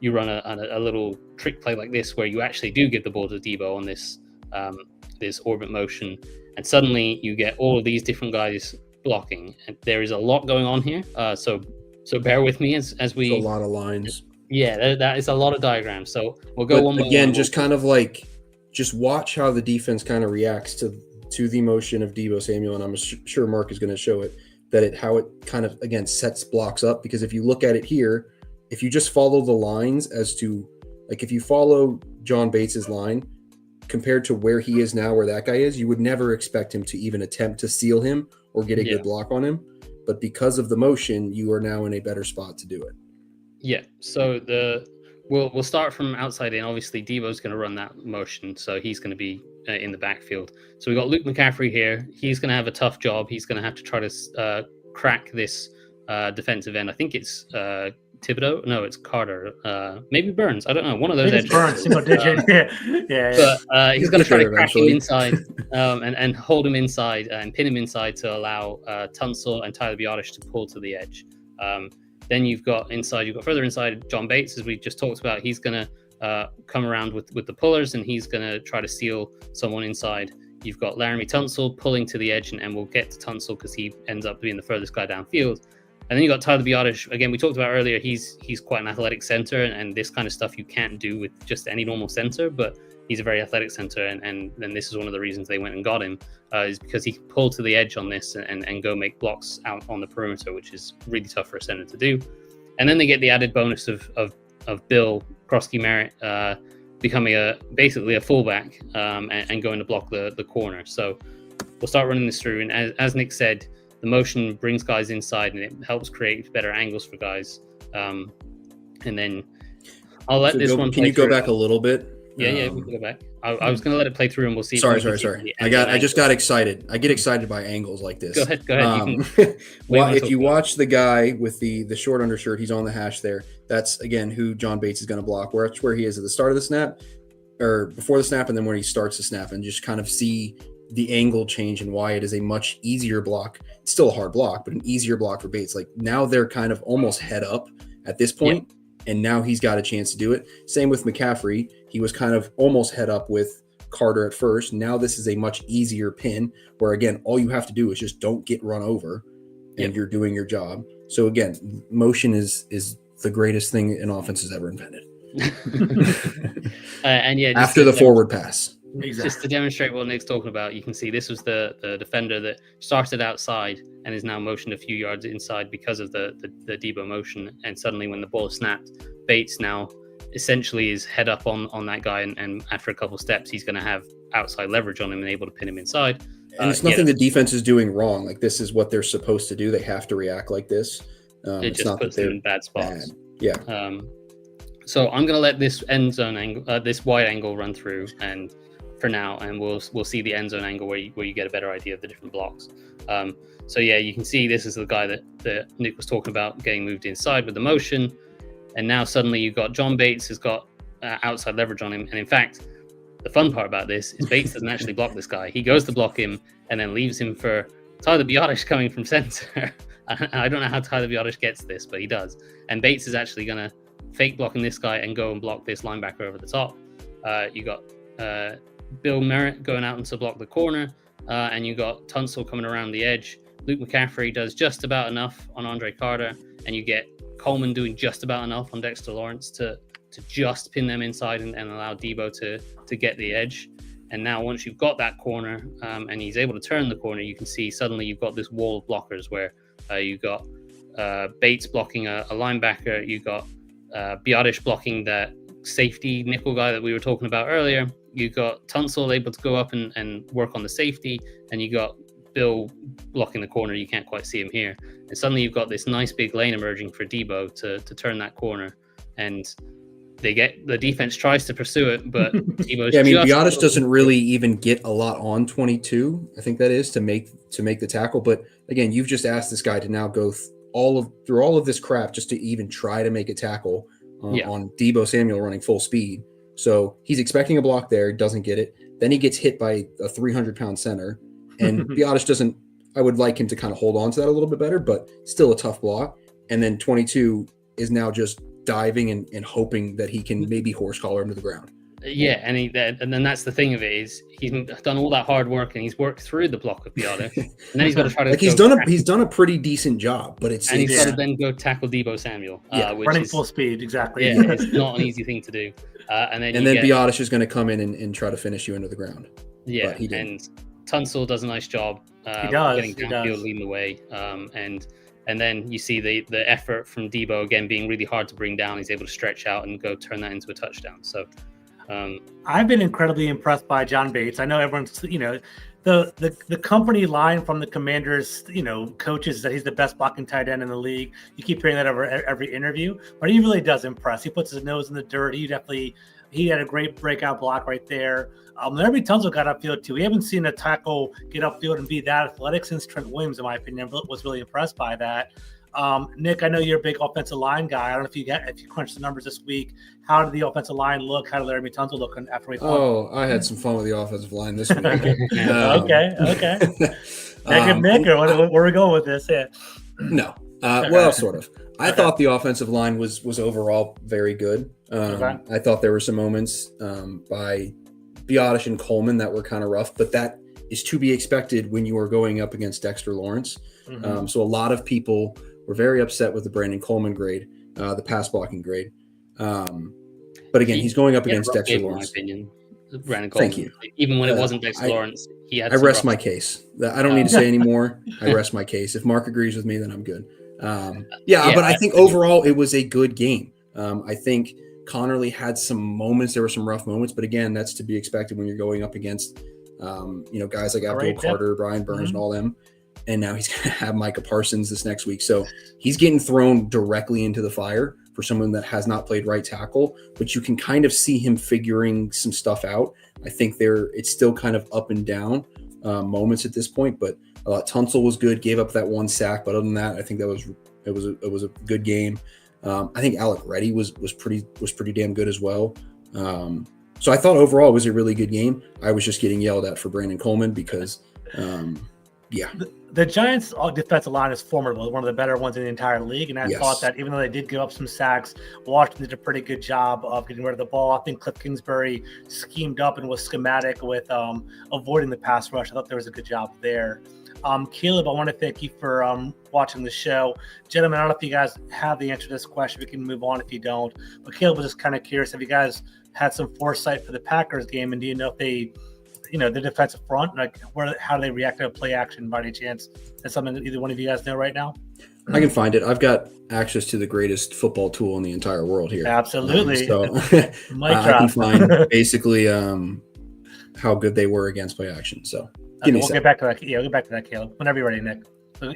you run a little trick play like this where you actually do give the ball to Deebo on this orbit motion, and suddenly you get all of these different guys blocking. And there is a lot going on here, so bear with me as we. It's a lot of lines. Yeah, that is a lot of diagrams. So we'll go one more. Again, just kind of like just watch how the defense kind of reacts to the motion of Deebo Samuel, and I'm sure Mark is going to show it. How it kind of, again, sets blocks up, because if you look at it here, if you just follow the lines as to, like, if you follow John Bates's line compared to where he is now, where that guy is, you would never expect him to even attempt to seal him or get a good block on him. But because of the motion, you are now in a better spot to do it. Yeah. So we'll start from outside in. Obviously, Deebo's going to run that motion, so he's going to be in the backfield. So we got Luke McCaffrey here. He's going to have a tough job. He's going to have to try to crack this defensive end. I think it's Thibodeau. No, it's Carter. Maybe Burns. I don't know. One of those edges. Burns, single digit. Yeah. But he's going to try to crack him inside and hold him inside and pin him inside to allow Tunsil and Tyler Biotish to pull to the edge. Then you've got further inside John Bates, as we just talked about. He's going to come around with the pullers, and he's going to try to steal someone inside. You've got Laramie Tunsil pulling to the edge, and we'll get to Tunsil because he ends up being the furthest guy downfield. And then you got Tyler Biotish. Again, we talked about earlier, he's quite an athletic center, and this kind of stuff you can't do with just any normal center, but he's a very athletic center, and then this is one of the reasons they went and got him, is because he can pull to the edge on this and go make blocks out on the perimeter, which is really tough for a center to do. And then they get the added bonus of Bill Krosky-Merritt becoming basically a fullback and going to block the corner. So we'll start running this through, and as Nick said, the motion brings guys inside and it helps create better angles for guys. And then I'll let this one. Can you go back a little bit? Yeah, we can go back. I was going to let it play through, and we'll see. Sorry. I just got excited. I get excited by angles like this. Go ahead. If you watch the guy with the short undershirt, he's on the hash there. That's, again, who John Bates is going to block. Where he is at the start of the snap, or before the snap, and then when he starts the snap, and just kind of see the angle change and why it is a much easier block. It's still a hard block, but an easier block for Bates. Like, now they're kind of almost head up at this point. Yep. And now he's got a chance to do it. Same with McCaffrey. He was kind of almost head up with Carter at first. Now this is a much easier pin where, again, all you have to do is just don't get run over and you're doing your job. So, again, motion is the greatest thing an offense has ever invented. And yeah, after the forward pass. Exactly. Just to demonstrate what Nick's talking about, you can see this was the defender that started outside and is now motioned a few yards inside because of the Deebo motion. And suddenly when the ball is snapped, Bates now essentially is head up on that guy. And after a couple steps, he's going to have outside leverage on him and able to pin him inside. And it's nothing the defense is doing wrong. Like, this is what they're supposed to do. They have to react like this. It just puts them in bad spots. Bad. Yeah. So I'm going to let this end zone angle, this wide angle run through and for now, and we'll see the end zone angle where you get a better idea of the different blocks. So yeah, you can see this is the guy that Nick was talking about getting moved inside with the motion, and now suddenly you've got John Bates has got outside leverage on him, and in fact, the fun part about this is Bates doesn't actually block this guy. He goes to block him and then leaves him for Tyler Biotish coming from center. I don't know how Tyler Biotish gets this, but he does. And Bates is actually going to fake blocking this guy and go and block this linebacker over the top. You got Bill Merritt going out to block the corner, and you got Tunsil coming around the edge. Luke McCaffrey does just about enough on Andre Carter, and you get Coleman doing just about enough on Dexter Lawrence to just pin them inside and allow Deebo to get the edge. And now once you've got that corner and he's able to turn the corner, you can see suddenly you've got this wall of blockers where you've got Bates blocking a linebacker, you got Biotish blocking that safety nickel guy that we were talking about earlier, you got Tunsil able to go up and work on the safety, and you got Bill blocking the corner. You can't quite see him here, and suddenly you've got this nice big lane emerging for Deebo to turn that corner, and the defense tries to pursue it, but Deebo's Biotish doesn't really even get a lot on 22. I think that is to make the tackle. But again, you've just asked this guy to now go through all of this crap just to even try to make a tackle on Deebo Samuel running full speed. So he's expecting a block there, doesn't get it. Then he gets hit by a 300-pound center, and Biotish doesn't. I would like him to kind of hold on to that a little bit better, but still a tough block. And then 22 is now just diving and hoping that he can maybe horse collar him to the ground. Yeah, and then that's the thing of it is he's done all that hard work and he's worked through the block of Biotish, and then he's got to try to he's done a pretty decent job, but he's got to then go tackle Deebo Samuel, which running full speed, exactly. Yeah, it's not an easy thing to do. And then Biotish is going to come in and try to finish you into the ground. Yeah, and Tunsil does a nice job. He does. Getting downfield, leading the way, and then you see the effort from Deebo again being really hard to bring down. He's able to stretch out and go turn that into a touchdown. So I've been incredibly impressed by John Bates. I know everyone's, the company line from the Commanders, coaches that he's the best blocking tight end in the league. You keep hearing that over every interview, but he really does impress. He puts his nose in the dirt. He had a great breakout block right there. Larry Tunsil got upfield too. We haven't seen a tackle get upfield and be that athletic since Trent Williams, in my opinion. Was really impressed by that. Nick, I know you're a big offensive line guy. I don't know if you crunched the numbers this week. How did the offensive line look? How did Larry Tunsil look after we? I had some fun with the offensive line this week. Okay. Nick, or where are we going with this? Yeah. No. Well, sort of. I thought the offensive line was overall very good. I thought there were some moments by Biotish and Coleman that were kind of rough, but that is to be expected when you are going up against Dexter Lawrence. So a lot of people were very upset with the Brandon Coleman grade, the pass blocking grade. But again, he's going up against Dexter Lawrence. In my opinion, Brandon Coleman. Thank you. Even when it wasn't Dexter Lawrence, he had. I rest my case. I don't need to say anymore. I rest my case. If Mark agrees with me, then I'm good. But I think overall it was a good game. I think Connerly had some moments. There were some rough moments, but again, that's to be expected when you're going up against, guys like Abdul Carter, Brian Burns, and all them. And now he's going to have Micah Parsons this next week. So he's getting thrown directly into the fire for someone that has not played right tackle, but you can kind of see him figuring some stuff out. I think it's still kind of up and down moments at this point, but Tunsil was good, gave up that one sack, but other than that, I think it was a good game. I think Alec Reddy was pretty damn good as well. So I thought overall it was a really good game. I was just getting yelled at for Brandon Coleman because the Giants' defensive line is formidable, one of the better ones in the entire league. And I thought that even though they did give up some sacks, Washington did a pretty good job of getting rid of the ball. I think Cliff Kingsbury schemed up and was schematic with avoiding the pass rush. I thought there was a good job there. Caleb, I want to thank you for watching the show. Gentlemen, I don't know if you guys have the answer to this question. We can move on if you don't. But Caleb was just kind of curious. Have you guys had some foresight for the Packers game? And do you know if they, the defensive front, how do they react to a play action by any chance? That's something that either one of you guys know right now? I can find it. I've got access to the greatest football tool in the entire world here. Absolutely. I can find basically how good they were against play action. So we'll get back to that. Yeah, we'll get back to that, Caleb. Whenever you're ready, Nick.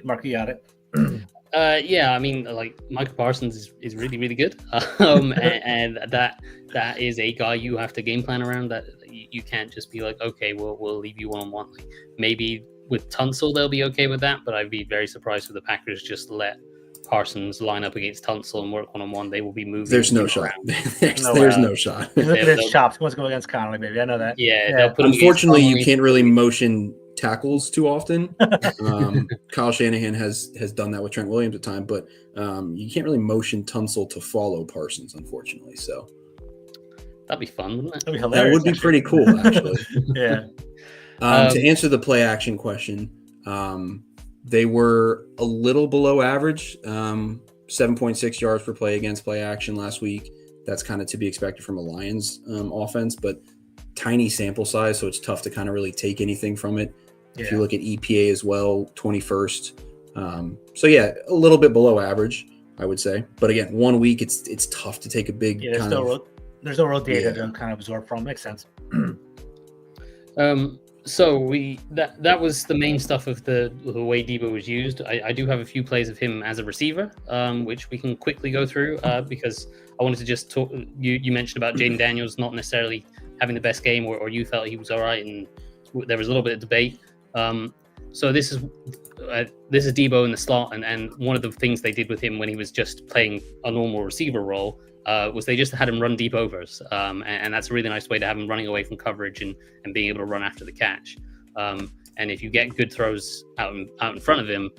Mark, you got it. I mean, Micah Parsons is really, really good. And that is a guy you have to game plan around. That you can't just be like, okay, we'll leave you one-on-one. Like maybe with Tunsil they'll be okay with that, but I'd be very surprised if the Packers just let Parsons line up against Tunsil and work one-on-one. They will be moving. There's no shot. There's no shot. Look at his chops. He wants to go against Connolly, baby. I know that. Yeah. Unfortunately, you can't really motion tackles too often. Kyle Shanahan has done that with Trent Williams at time, but you can't really motion Tunsil to follow Parsons, unfortunately. So that'd be fun, wouldn't it? That'd be hilarious. That would be pretty cool, actually. Yeah. To answer the play action question, they were a little below average, 7.6 yards per play against play action last week. That's kind of to be expected from a Lions offense, but tiny sample size, so it's tough to kind of really take anything from it. Yeah. If you look at EPA as well, 21st. So yeah, a little bit below average, I would say. But again, 1 week, it's tough to take a big there's no real data to kind of absorb from. Makes sense. So that was the main stuff of the way Deebo was used. I do have a few plays of him as a receiver, which we can quickly go through because I wanted to just talk. You mentioned about Jaden Daniels not necessarily having the best game, or you felt he was all right, and there was a little bit of debate. So this is Deebo in the slot, and one of the things they did with him when he was just playing a normal receiver role was they just had him run deep overs, and that's a really nice way to have him running away from coverage and being able to run after the catch. And if you get good throws out in front of him,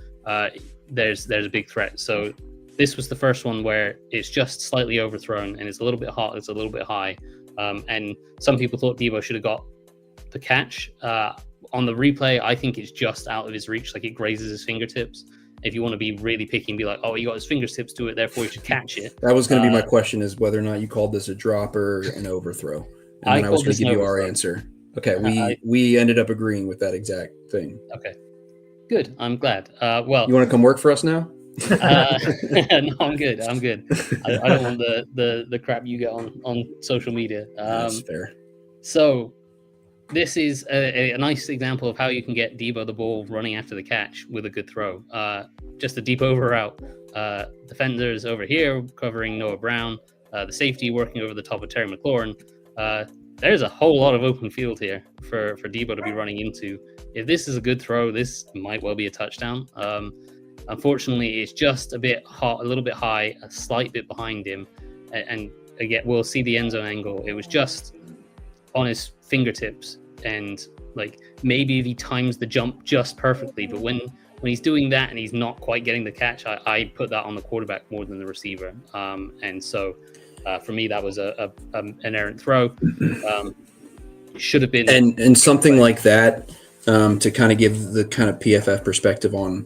there's a big threat. So this was the first one where it's just slightly overthrown and it's a little bit hot, it's a little bit high, and some people thought Deebo should have got the catch. On the replay, I think it's just out of his reach, like it grazes his fingertips. If you want to be really picky and be like, oh, he got his fingertips to it, therefore he should catch it. That was going to be my question, is whether or not you called this a drop or an overthrow. And then I was going to give you our answer. Okay, we ended up agreeing with that exact thing. Okay, good. I'm glad. Well, you want to come work for us now? No, I'm good. I don't want the crap you get on social media. That's fair. So this is a nice example of how you can get Deebo the ball running after the catch with a good throw. Just a deep over route. Defenders over here covering Noah Brown. The safety working over the top of Terry McLaurin. There's a whole lot of open field here for Deebo to be running into. If this is a good throw, this might well be a touchdown. Unfortunately, it's just a little bit high, a slight bit behind him. And again, we'll see the end zone angle. It was just on his fingertips, and like maybe if he times the jump just perfectly, but when he's doing that and he's not quite getting the catch, I put that on the quarterback more than the receiver. And so for me, that was an errant throw. Should have been and something like that to kind of give the kind of PFF perspective on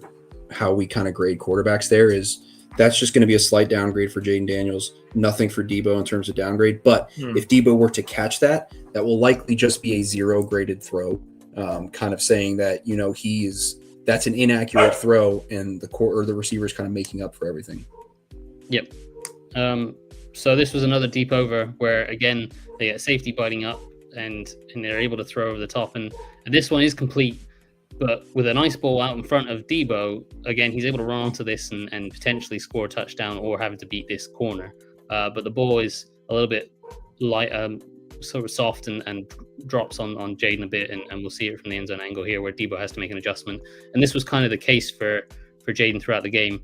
how we kind of grade quarterbacks. There is that's just going to be a slight downgrade for Jaden Daniels. Nothing for Deebo in terms of downgrade. But if Deebo were to catch that will likely just be a 0 graded throw, kind of saying that, you know, that's an inaccurate throw and the receiver is kind of making up for everything. Yep. So this was another deep over where, again, they get safety biting up and they're able to throw over the top. And this one is complete. But with a nice ball out in front of Deebo, again, he's able to run onto this and potentially score a touchdown or having to beat this corner. But the ball is a little bit light, sort of soft and drops on Jaden a bit. And we'll see it from the end zone angle here where Deebo has to make an adjustment. And this was kind of the case for Jaden throughout the game,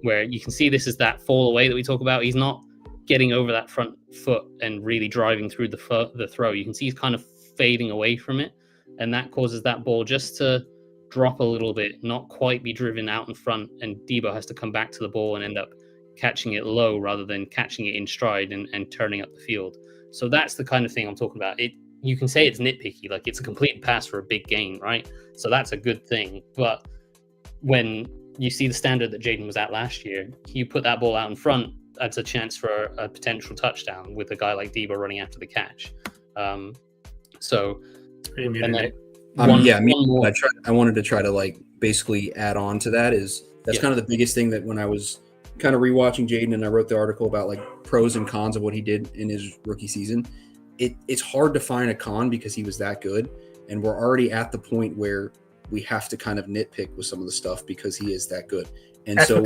where you can see this is that fall away that we talk about. He's not getting over that front foot and really driving through the throw. You can see he's kind of fading away from it. And that causes that ball just to drop a little bit, not quite be driven out in front. And Deebo has to come back to the ball and end up catching it low rather than catching it in stride and turning up the field. So that's the kind of thing I'm talking about. You can say it's nitpicky, like it's a complete pass for a big gain, right? So that's a good thing. But when you see the standard that Jaden was at last year, you put that ball out in front, that's a chance for a potential touchdown with a guy like Deebo running after the catch. And then I wanted to try to like basically add on to that that's kind of the biggest thing that when I was kind of rewatching Jaden and I wrote the article about like pros and cons of what he did in his rookie season, it's hard to find a con because he was that good. And we're already at the point where we have to kind of nitpick with some of the stuff because he is that good. And so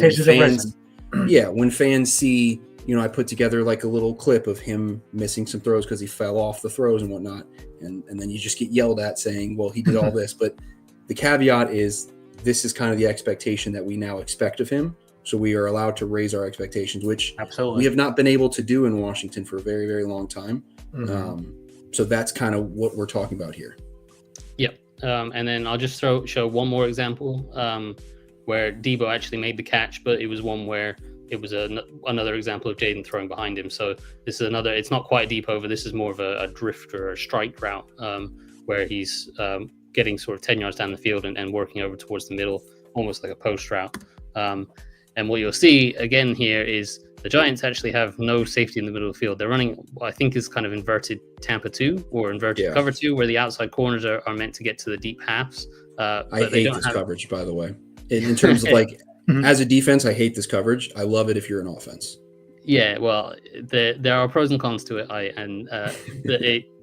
when fans see, you know, I put together like a little clip of him missing some throws because he fell off the throws and whatnot. And then you just get yelled at saying, well, he did all this. But the caveat is this is kind of the expectation that we now expect of him. So we are allowed to raise our expectations, which we have not been able to do in Washington for a very, very long time. So that's kind of what we're talking about here. Yep. And then I'll just show one more example where Deebo actually made the catch, but it was one where it was another example of Jaden throwing behind him. So this is it's not quite a deep over. This is more of a drift or a strike route where he's getting sort of 10 yards down the field and working over towards the middle, almost like a post route. And what you'll see again here is The Giants actually have no safety in the middle of the field. They're running what I think is kind of inverted Tampa 2 or inverted cover 2, where the outside corners are meant to get to the deep halves. I hate this coverage, by the way. In terms of as a defense, I hate this coverage. I love it if you're an offense. Yeah, well, there are pros and cons to it.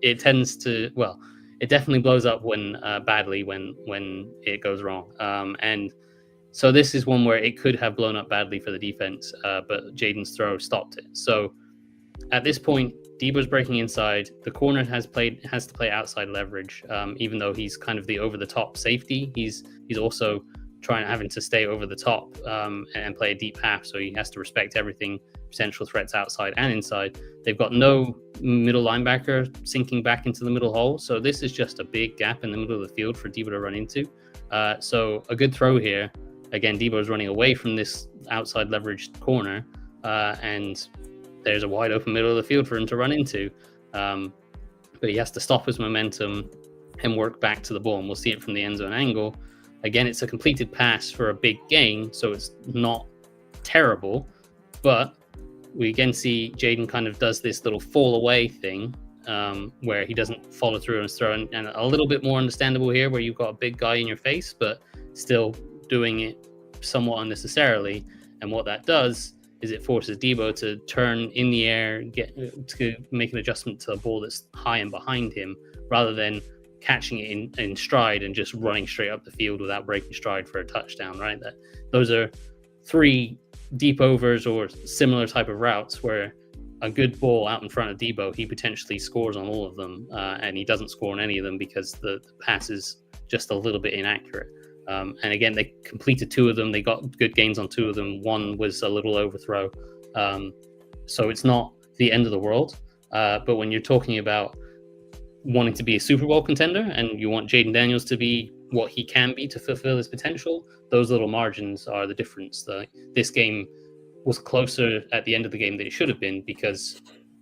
It tends to, well, it definitely blows up badly when it goes wrong. And so this is one where it could have blown up badly for the defense, but Jaden's throw stopped it. So at this point, Deebo's breaking inside. The corner has to play outside leverage, even though he's kind of the over-the-top safety. He's also having to stay over the top and play a deep half, so he has to respect everything, potential threats outside and inside. They've got no middle linebacker sinking back into the middle hole, so this is just a big gap in the middle of the field for Deebo to run into. So a good throw here. Again, Deebo is running away from this outside leveraged corner, and there's a wide open middle of the field for him to run into. But he has to stop his momentum and work back to the ball, and we'll see it from the end zone angle. Again, it's a completed pass for a big gain, so it's not terrible, but we again see Jaden kind of does this little fall away thing where he doesn't follow through on his throw, and a little bit more understandable here where you've got a big guy in your face, but still doing it somewhat unnecessarily. And what that does is it forces Deebo to turn in the air, to make an adjustment to a ball that's high and behind him, rather than catching it in stride and just running straight up the field without breaking stride for a touchdown, right? Those are 3 deep overs or similar type of routes where a good ball out in front of Deebo, he potentially scores on all of them, and he doesn't score on any of them because the pass is just a little bit inaccurate. And again, they completed 2 of them. They got good gains on 2 of them. One was a little overthrow. So it's not the end of the world. But when you're talking about wanting to be a Super Bowl contender and you want Jaden Daniels to be what he can be to fulfill his potential, those little margins are the difference. This game was closer at the end of the game than it should have been because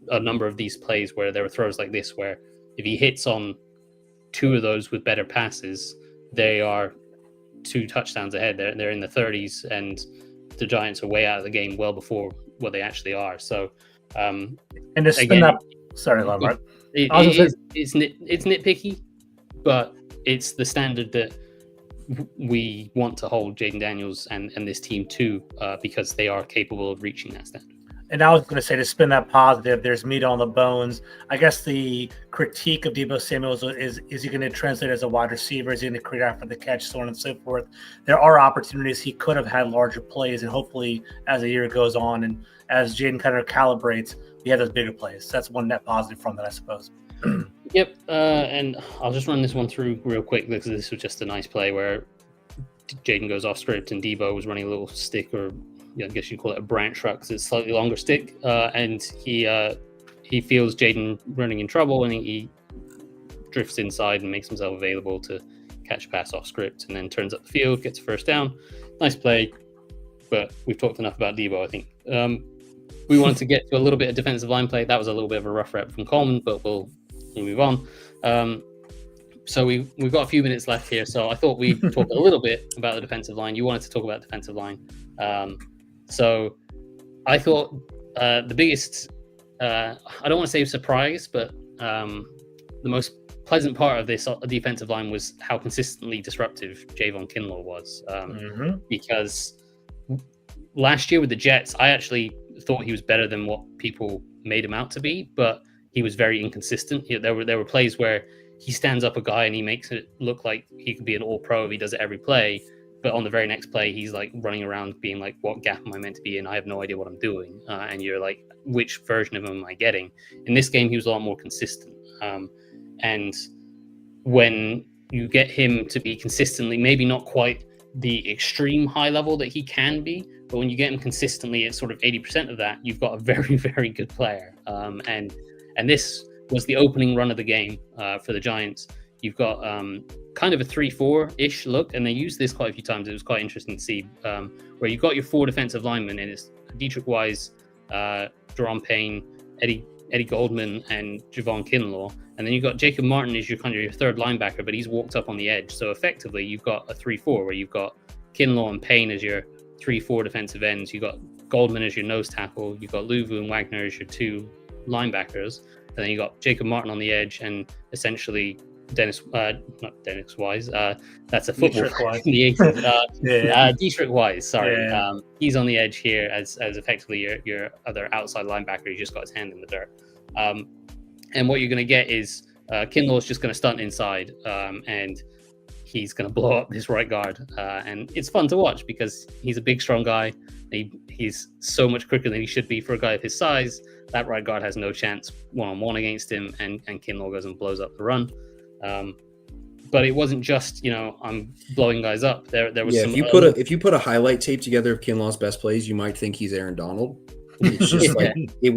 a number of these plays where there were throws like this, where if he hits on 2 of those with better passes, they are 2 touchdowns ahead. They're in the 30s, and the Giants are way out of the game well before what they actually are. So, and to spin up, sorry, Lamar. It's nitpicky, but it's the standard that we want to hold Jaden Daniels and this team to, because they are capable of reaching that standard. And I was going to say, to spin that positive, there's meat on the bones. I guess the critique of Deebo Samuel is he going to translate as a wide receiver? Is he going to create after the catch, so on and so forth? There are opportunities. He could have had larger plays, and hopefully as the year goes on and as Jaden kind of calibrates, we have those bigger plays. So that's one net positive from that, I suppose. Yep, and I'll just run this one through real quick because this was just a nice play where Jaden goes off script and Deebo was running a little stick, or I guess you call it a branch route because it's a slightly longer stick, and he feels Jaden running in trouble, and he drifts inside and makes himself available to catch a pass off script, and then turns up the field, gets a first down. Nice play, but we've talked enough about Deebo, I think. We wanted to get to a little bit of defensive line play. That was a little bit of a rough rep from Coleman, but we'll move on. So we've got a few minutes left here, so I thought we'd talk a little bit about the defensive line. You wanted to talk about defensive line. So I thought the biggest, I don't want to say surprise, but the most pleasant part of this defensive line was how consistently disruptive Javon Kinlaw was. Because last year with the Jets, I actually thought he was better than what people made him out to be, but he was very inconsistent. There were plays where he stands up a guy and he makes it look like he could be an all-pro if he does it every play. But on the very next play, he's like running around being like, what gap am I meant to be in? I have no idea what I'm doing. And you're like, which version of him am I getting? In this game, he was a lot more consistent. And when you get him to be consistently, maybe not quite the extreme high level that he can be, but when you get him consistently at sort of 80% of that, you've got a very, very good player. And this was the opening run of the game for the Giants. You've got kind of a 3-4-ish look, and they used this quite a few times. It was quite interesting to see, where you've got your 4 defensive linemen, and it's Dietrich Wise, Jerome Payne, Eddie Goldman, and Javon Kinlaw. And then you've got Jacob Martin as your kind of your third linebacker, but he's walked up on the edge. So effectively, you've got a 3-4 where you've got Kinlaw and Payne as your 3-4 defensive ends. You've got Goldman as your nose tackle, you've got Luvu and Wagner as your two linebackers, and then you got Jacob Martin on the edge, and essentially not Dennis Wise, that's a football Dietrich Wise. in the 80s. Yeah. Dietrich Wise, sorry. Yeah. He's on the edge here as effectively your other outside linebacker. He just got his hand in the dirt. And what you're going to get is Kinlaw's just going to stunt inside, and he's going to blow up this right guard. And it's fun to watch because he's a big, strong guy. He's so much quicker than he should be for a guy of his size. That right guard has no chance one-on-one against him, and Kinlaw goes and blows up the run. But it wasn't just, I'm blowing guys up. There was some. If you put a highlight tape together of Kinlaw's best plays, you might think he's Aaron Donald. It's just like it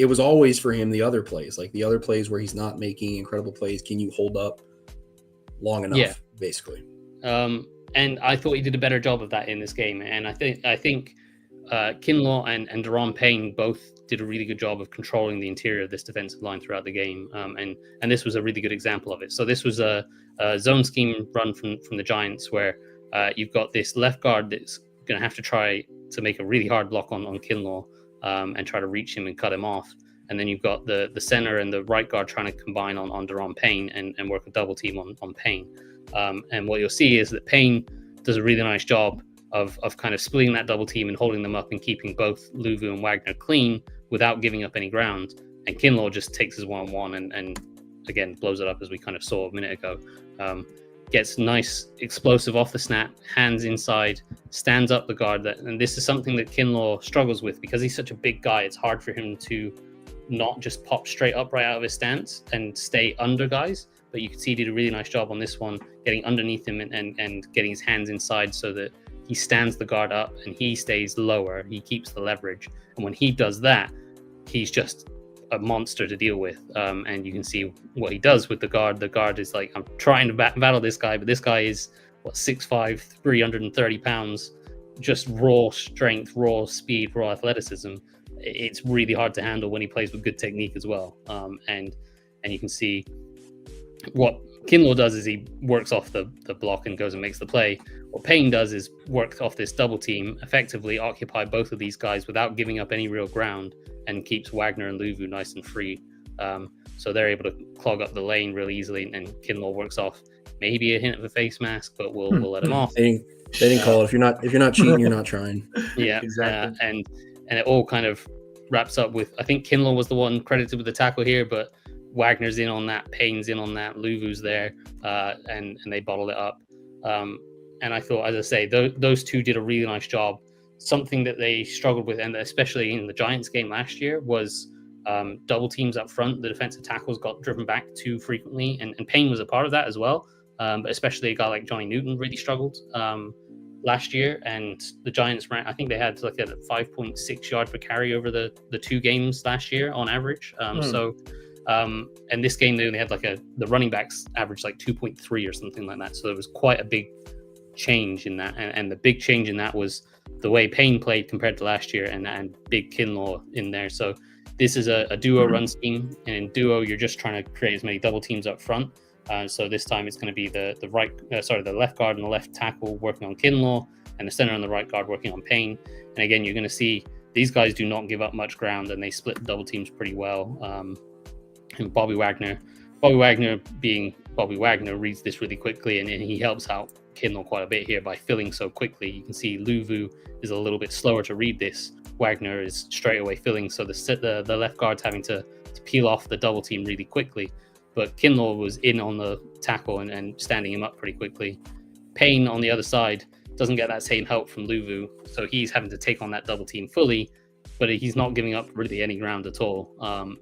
was always for him the other plays, like the other plays where he's not making incredible plays. Can you hold up long enough, basically? And I thought he did a better job of that in this game. And I think Kinlaw and Deron Payne both did a really good job of controlling the interior of this defensive line throughout the game. And this was a really good example of it. So this was a zone scheme run from the Giants where you've got this left guard that's going to have to try to make a really hard block on Kinlaw and try to reach him and cut him off. And then you've got the center and the right guard trying to combine on Deron Payne and work a double team on Payne. And what you'll see is that Payne does a really nice job of kind of splitting that double team and holding them up and keeping both Luvu and Wagner clean without giving up any ground. And Kinlaw just takes his one-on-one and again, blows it up as we kind of saw a minute ago. Gets nice explosive off the snap, hands inside, stands up the guard. And this is something that Kinlaw struggles with because he's such a big guy. It's hard for him to not just pop straight up right out of his stance and stay under guys. But you can see he did a really nice job on this one, getting underneath him and getting his hands inside so that he stands the guard up and he stays lower. He keeps the leverage. And when he does that, he's just a monster to deal with. And you can see what he does with the guard. The guard is like, I'm trying to battle this guy, but this guy is 6'5", 330 pounds, just raw strength, raw speed, raw athleticism. It's really hard to handle when he plays with good technique as well. And you can see what Kinlaw does is he works off the block and goes and makes the play. What Payne does is work off this double team, effectively occupy both of these guys without giving up any real ground, and keeps Wagner and Luvu nice and free. So they're able to clog up the lane really easily, and Kinlaw works off maybe a hint of a face mask, but we'll let him off. They didn't call it. If you're not cheating, you're not trying. Yeah, exactly. And it all kind of wraps up with, I think Kinlaw was the one credited with the tackle here, but Wagner's in on that, Payne's in on that, Luvu's there, and they bottled it up. And I thought, as I say, those two did a really nice job. Something that they struggled with, and especially in the Giants game last year, was double teams up front. The defensive tackles got driven back too frequently, and Payne was a part of that as well. But especially a guy like Johnny Newton really struggled last year, and the Giants ran, I think they had like a 5.6 yard per carry over the two games last year on average. And this game they only had the running backs averaged like 2.3 or something like that. So there was quite a big change in that, and the big change in that was the way Payne played compared to last year, and big Kinlaw in there. So this is a duo run scheme, and in duo you're just trying to create as many double teams up front. So this time it's going to be the left guard and the left tackle working on Kinlaw, and the center and the right guard working on Payne. And again, you're going to see these guys do not give up much ground, and they split the double teams pretty well. And Bobby Wagner being Bobby Wagner reads this really quickly, and he helps out Kinlaw quite a bit here by filling so quickly. You can see Luvu is a little bit slower to read this. Wagner is straight away filling, so the left guard's having to peel off the double team really quickly. But Kinlaw was in on the tackle and standing him up pretty quickly. Payne on the other side doesn't get that same help from Luvu, so he's having to take on that double team fully, but he's not giving up really any ground at all.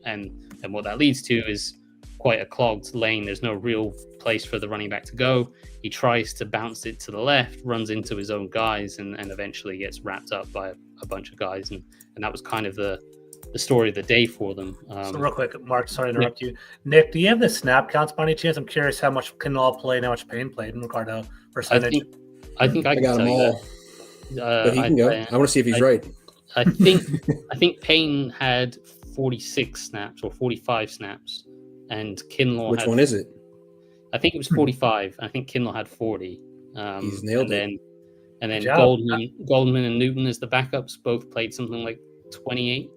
And what that leads to is quite a clogged lane. There's no real place for the running back to go. He tries to bounce it to the left, runs into his own guys, and eventually gets wrapped up by a bunch of guys. And that was kind of the story of the day for them. So real quick, Mark, sorry to interrupt you. Nick, do you have the snap counts by any chance? I'm curious how much Kinlaw played and how much Payne played in regard to percentage. I think I can got tell them you all. But he can go. I want to see if he's right. I think Payne had 46 snaps or 45 snaps, and Kinlaw Which one is it? I think it was 45. I think Kinlaw had 40. He's nailed it. And then Good job. Goldman and Newton as the backups both played something like 28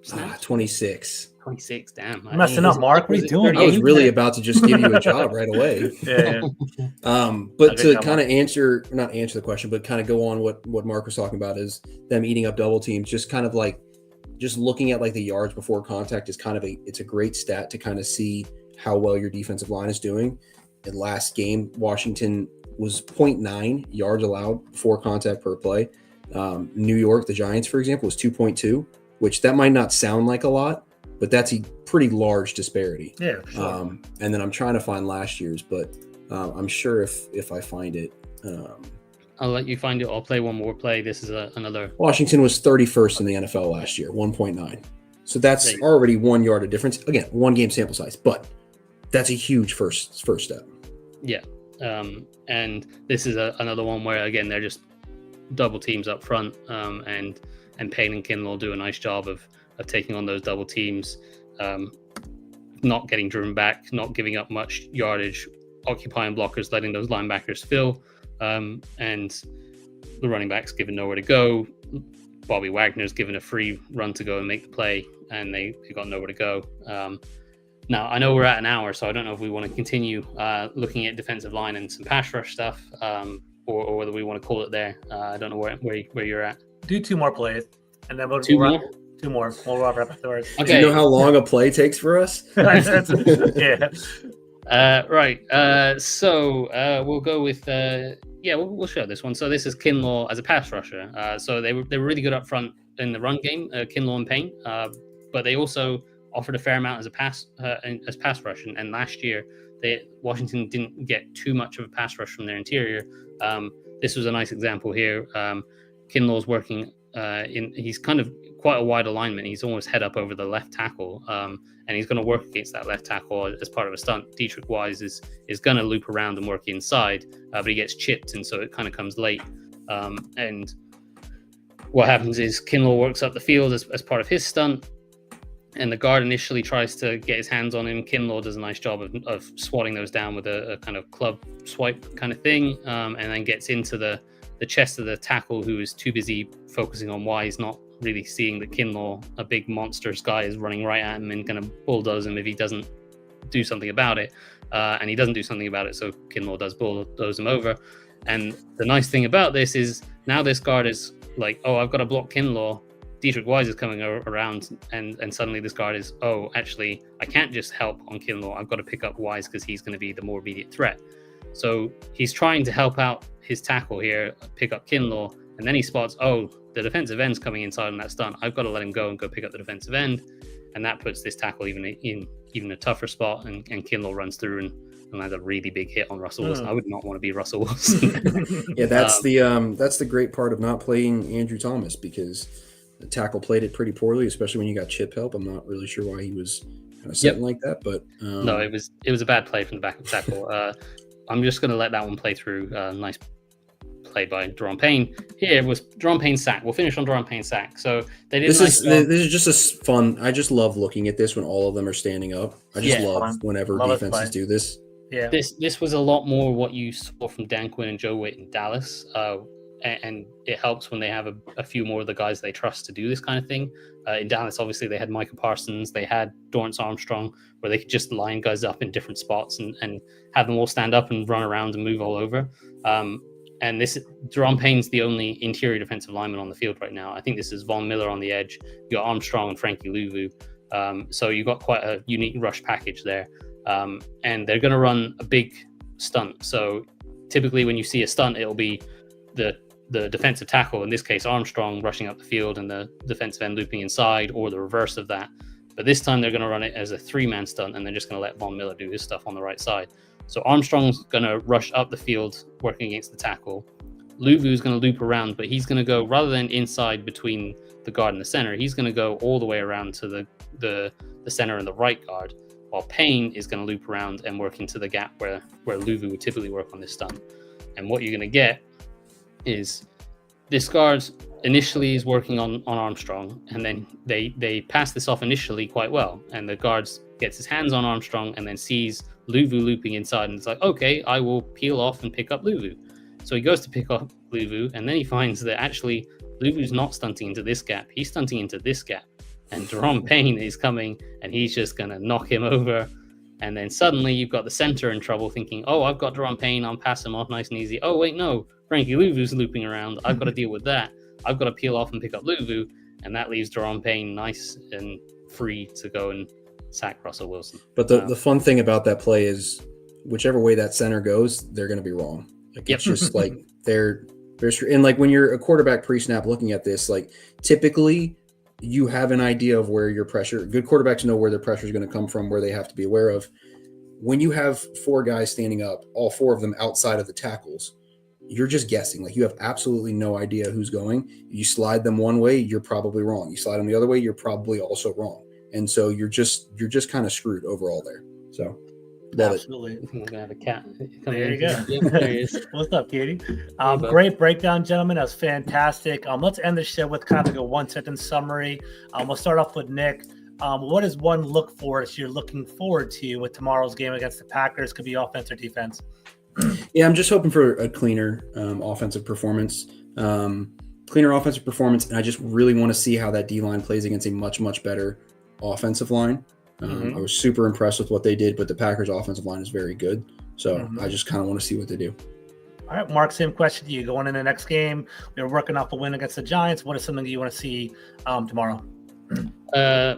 snaps. 26. 26, damn. You're messing up, Mark. What are you doing? I was 38? really about to just give you a job right away. Yeah. But Okay, to come kind of not answer the question, but kind of go on what Mark was talking about is them eating up double teams. Just kind of like just looking at like the yards before contact is kind of it's a great stat to kind of see how well your defensive line is doing. In last game, Washington was 0.9 yards allowed before contact per play. New York, the Giants, for example, was 2.2, which that might not sound like a lot, but that's a pretty large disparity. Yeah, for sure. And then I'm trying to find last year's, but I'm sure if I find it. I'll let you find it. I'll play one more play. This is another. Washington was 31st in the NFL last year, 1.9. So that's already 1 yard of difference. Again, 1 game sample size, but that's a huge first step. Yeah. And this is another one where, again, they're just double teams up front, and Payne and Kinlaw do a nice job of taking on those double teams, not getting driven back, not giving up much yardage, occupying blockers, letting those linebackers fill, and the running backs given nowhere to go. Bobby Wagner's given a free run to go and make the play, and they got nowhere to go. Now, I know we're at an hour, so I don't know if we want to continue looking at defensive line and some pass rush stuff, or whether we want to call it there. I don't know where you're at. Do 2 more plays, and then we'll Two more? 2 more. We'll wrap up afterwards. Okay. Do you know how long a play takes for us? Yeah. Right. So we'll go with we'll show this one. So this is Kinlaw as a pass rusher. So they were really good up front in the run game, Kinlaw and Payne, but they also offered a fair amount as a pass rush. And last year, Washington didn't get too much of a pass rush from their interior. This was a nice example here. Kinlaw's working he's kind of quite a wide alignment. He's almost head up over the left tackle, and he's going to work against that left tackle as part of a stunt. Dietrich Wise is going to loop around and work inside, but he gets chipped, and so it kind of comes late. And what happens is Kinlaw works up the field as part of his stunt, and the guard initially tries to get his hands on him. Kinlaw does a nice job of swatting those down with a kind of club swipe kind of thing, and then gets into the chest of the tackle, who is too busy focusing on Wise, not really seeing that Kinlaw, a big monstrous guy, is running right at him and going to bulldoze him if he doesn't do something about it. And he doesn't do something about it, so Kinlaw does bulldoze him over. And the nice thing about this is now this guard is like, oh, I've got to block Kinlaw. Dietrich Wise is coming around, and suddenly this guard is, oh, actually, I can't just help on Kinlaw. I've got to pick up Wise because he's going to be the more immediate threat. So he's trying to help out his tackle here, pick up Kinlaw, and then he spots, oh, the defensive end's coming inside on that stunt. I've got to let him go and go pick up the defensive end, and that puts this tackle even a tougher spot, and Kinlaw runs through and lands a really big hit on Russell Wilson. I would not want to be Russell Wilson. Yeah, that's the great part of not playing Andrew Thomas, because the tackle played it pretty poorly, especially when you got chip help. I'm not really sure why he was kind of sitting like that, but no, it was a bad play from the back of tackle. I'm just going to let that one play through. Nice play by Daron Payne. Here was Daron Payne's sack. We'll finish on Daron Payne's sack. So they did. This is just a fun. I just love looking at this when all of them are standing up. I just love whenever defenses do this. Yeah. This was a lot more what you saw from Dan Quinn and Joe Witt in Dallas. And it helps when they have a few more of the guys they trust to do this kind of thing. In Dallas, obviously, they had Micah Parsons, they had Dorrance Armstrong, where they could just line guys up in different spots and have them all stand up and run around and move all over. And Daron Payne's the only interior defensive lineman on the field right now. I think this is Von Miller on the edge. You got Armstrong and Frankie Louvu. So you got quite a unique rush package there. And they're going to run a big stunt. So typically when you see a stunt, it'll be the defensive tackle, in this case Armstrong, rushing up the field and the defensive end looping inside, or the reverse of that. But this time they're going to run it as a 3-man stunt, and they're just going to let Von Miller do his stuff on the right side. So Armstrong's going to rush up the field working against the tackle. Louvu's going to loop around, but he's going to go, rather than inside between the guard and the center, he's going to go all the way around to the center and the right guard, while Payne is going to loop around and work into the gap where Louvu would typically work on this stunt. And what you're going to get is this guard initially is working on Armstrong, and then they pass this off initially quite well, and the guard gets his hands on Armstrong and then sees Louvu looping inside, and it's like, okay, I will peel off and pick up Louvu. So he goes to pick up Luvu, and then he finds that actually Luvu's not stunting into this gap. He's stunting into this gap. And Deron Payne is coming, and he's just going to knock him over. And then suddenly you've got the center in trouble thinking, oh, I've got Deron Payne. I'll pass him off nice and easy. Oh, wait, no. Frankie Luvu's looping around. I've got to deal with that. I've got to peel off and pick up Luvu. And that leaves Deron Payne nice and free to go and sack Russell Wilson. But the fun thing about that play is whichever way that center goes, they're going to be wrong. Like, it's just like they're and like when you're a quarterback pre-snap looking at this, like typically you have an idea of where your pressure, good quarterbacks know where their pressure is going to come from, where they have to be aware of. When you have 4 guys standing up, all 4 of them outside of the tackles, you're just guessing. Like, you have absolutely no idea who's going. You slide them one way, you're probably wrong. You slide them the other way, you're probably also wrong. And so you're just kind of screwed overall there. So love absolutely. I think we're gonna have a cat. There you go. Yep, there he is. What's up, Katie? Hey, great breakdown, gentlemen. That was fantastic. Let's end the show with kind of like a 1-sentence summary. We'll start off with Nick. What is one look forward that you're looking forward to with tomorrow's game against the Packers? Could be offense or defense. Yeah, I'm just hoping for a cleaner offensive performance. Cleaner offensive performance, and I just really want to see how that D-line plays against a much, much better offensive line. I was super impressed with what they did, but the Packers offensive line is very good. So I just kind of want to see what they do. All right, Mark, same question to you. Going in the next game, we're working off a win against the Giants. What is something you want to see tomorrow?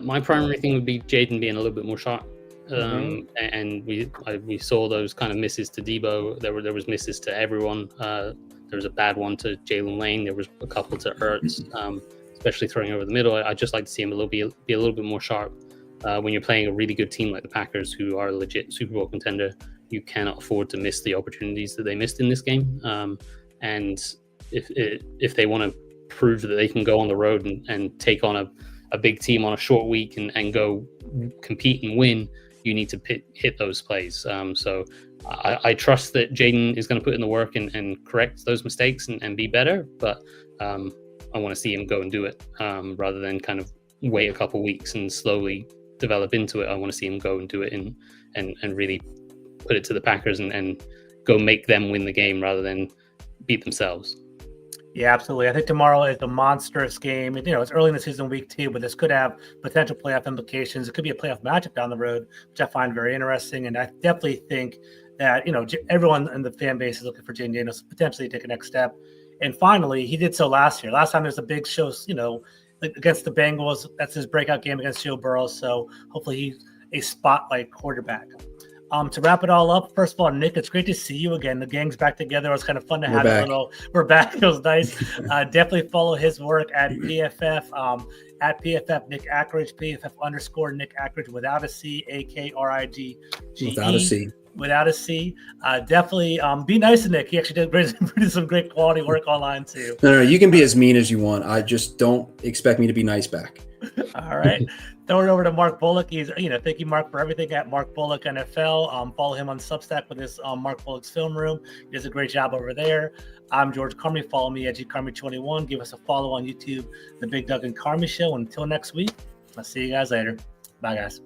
My primary thing would be Jaden being a little bit more sharp. And we saw those kind of misses to Deebo. There was misses to everyone. There was a bad one to Jalen Lane. There was a couple to Ertz, especially throwing over the middle. I just like to see him be a little bit more sharp. When you're playing a really good team like the Packers, who are a legit Super Bowl contender, you cannot afford to miss the opportunities that they missed in this game. And if they want to prove that they can go on the road and take on a big team on a short week and go compete and win, you need to hit those plays. So I trust that Jaden is going to put in the work and correct those mistakes and be better. But I want to see him go and do it rather than kind of wait a couple weeks and slowly develop into it. I want to see him go and do it and really put it to the Packers and go make them win the game rather than beat themselves. Yeah, absolutely. I think tomorrow is a monstrous game. It's early in the season, week 2, but this could have potential playoff implications. It could be a playoff matchup down the road, which I find very interesting. And I definitely think that, everyone in the fan base is looking for Jaden Daniels to potentially take a next step. And finally, he did so last year. Last time there's a big show, against the Bengals. That's his breakout game against Joe Burrow. So hopefully he's a spotlight quarterback. To wrap it all up, first of all, Nick, it's great to see you again. The gang's back together. It was kind of fun to have a little. We're back. It was nice. Definitely follow his work at PFF. At PFF Nick Ackridge, PFF _ Nick Ackridge without a C, AKRIGGE. Without a C. Without a C. Definitely be nice to Nick. He actually did some great quality work online too. No, you can be as mean as you want. I just don't expect me to be nice back. All right. Throw it over to Mark Bullock. He's, thank you, Mark, for everything at Mark Bullock NFL. Follow him on Substack with his Mark Bullock's Film Room. He does a great job over there. I'm George Carmi. Follow me at GCarmi21. Give us a follow on YouTube, The Big Doug and Carmi Show. Until next week, I'll see you guys later. Bye, guys.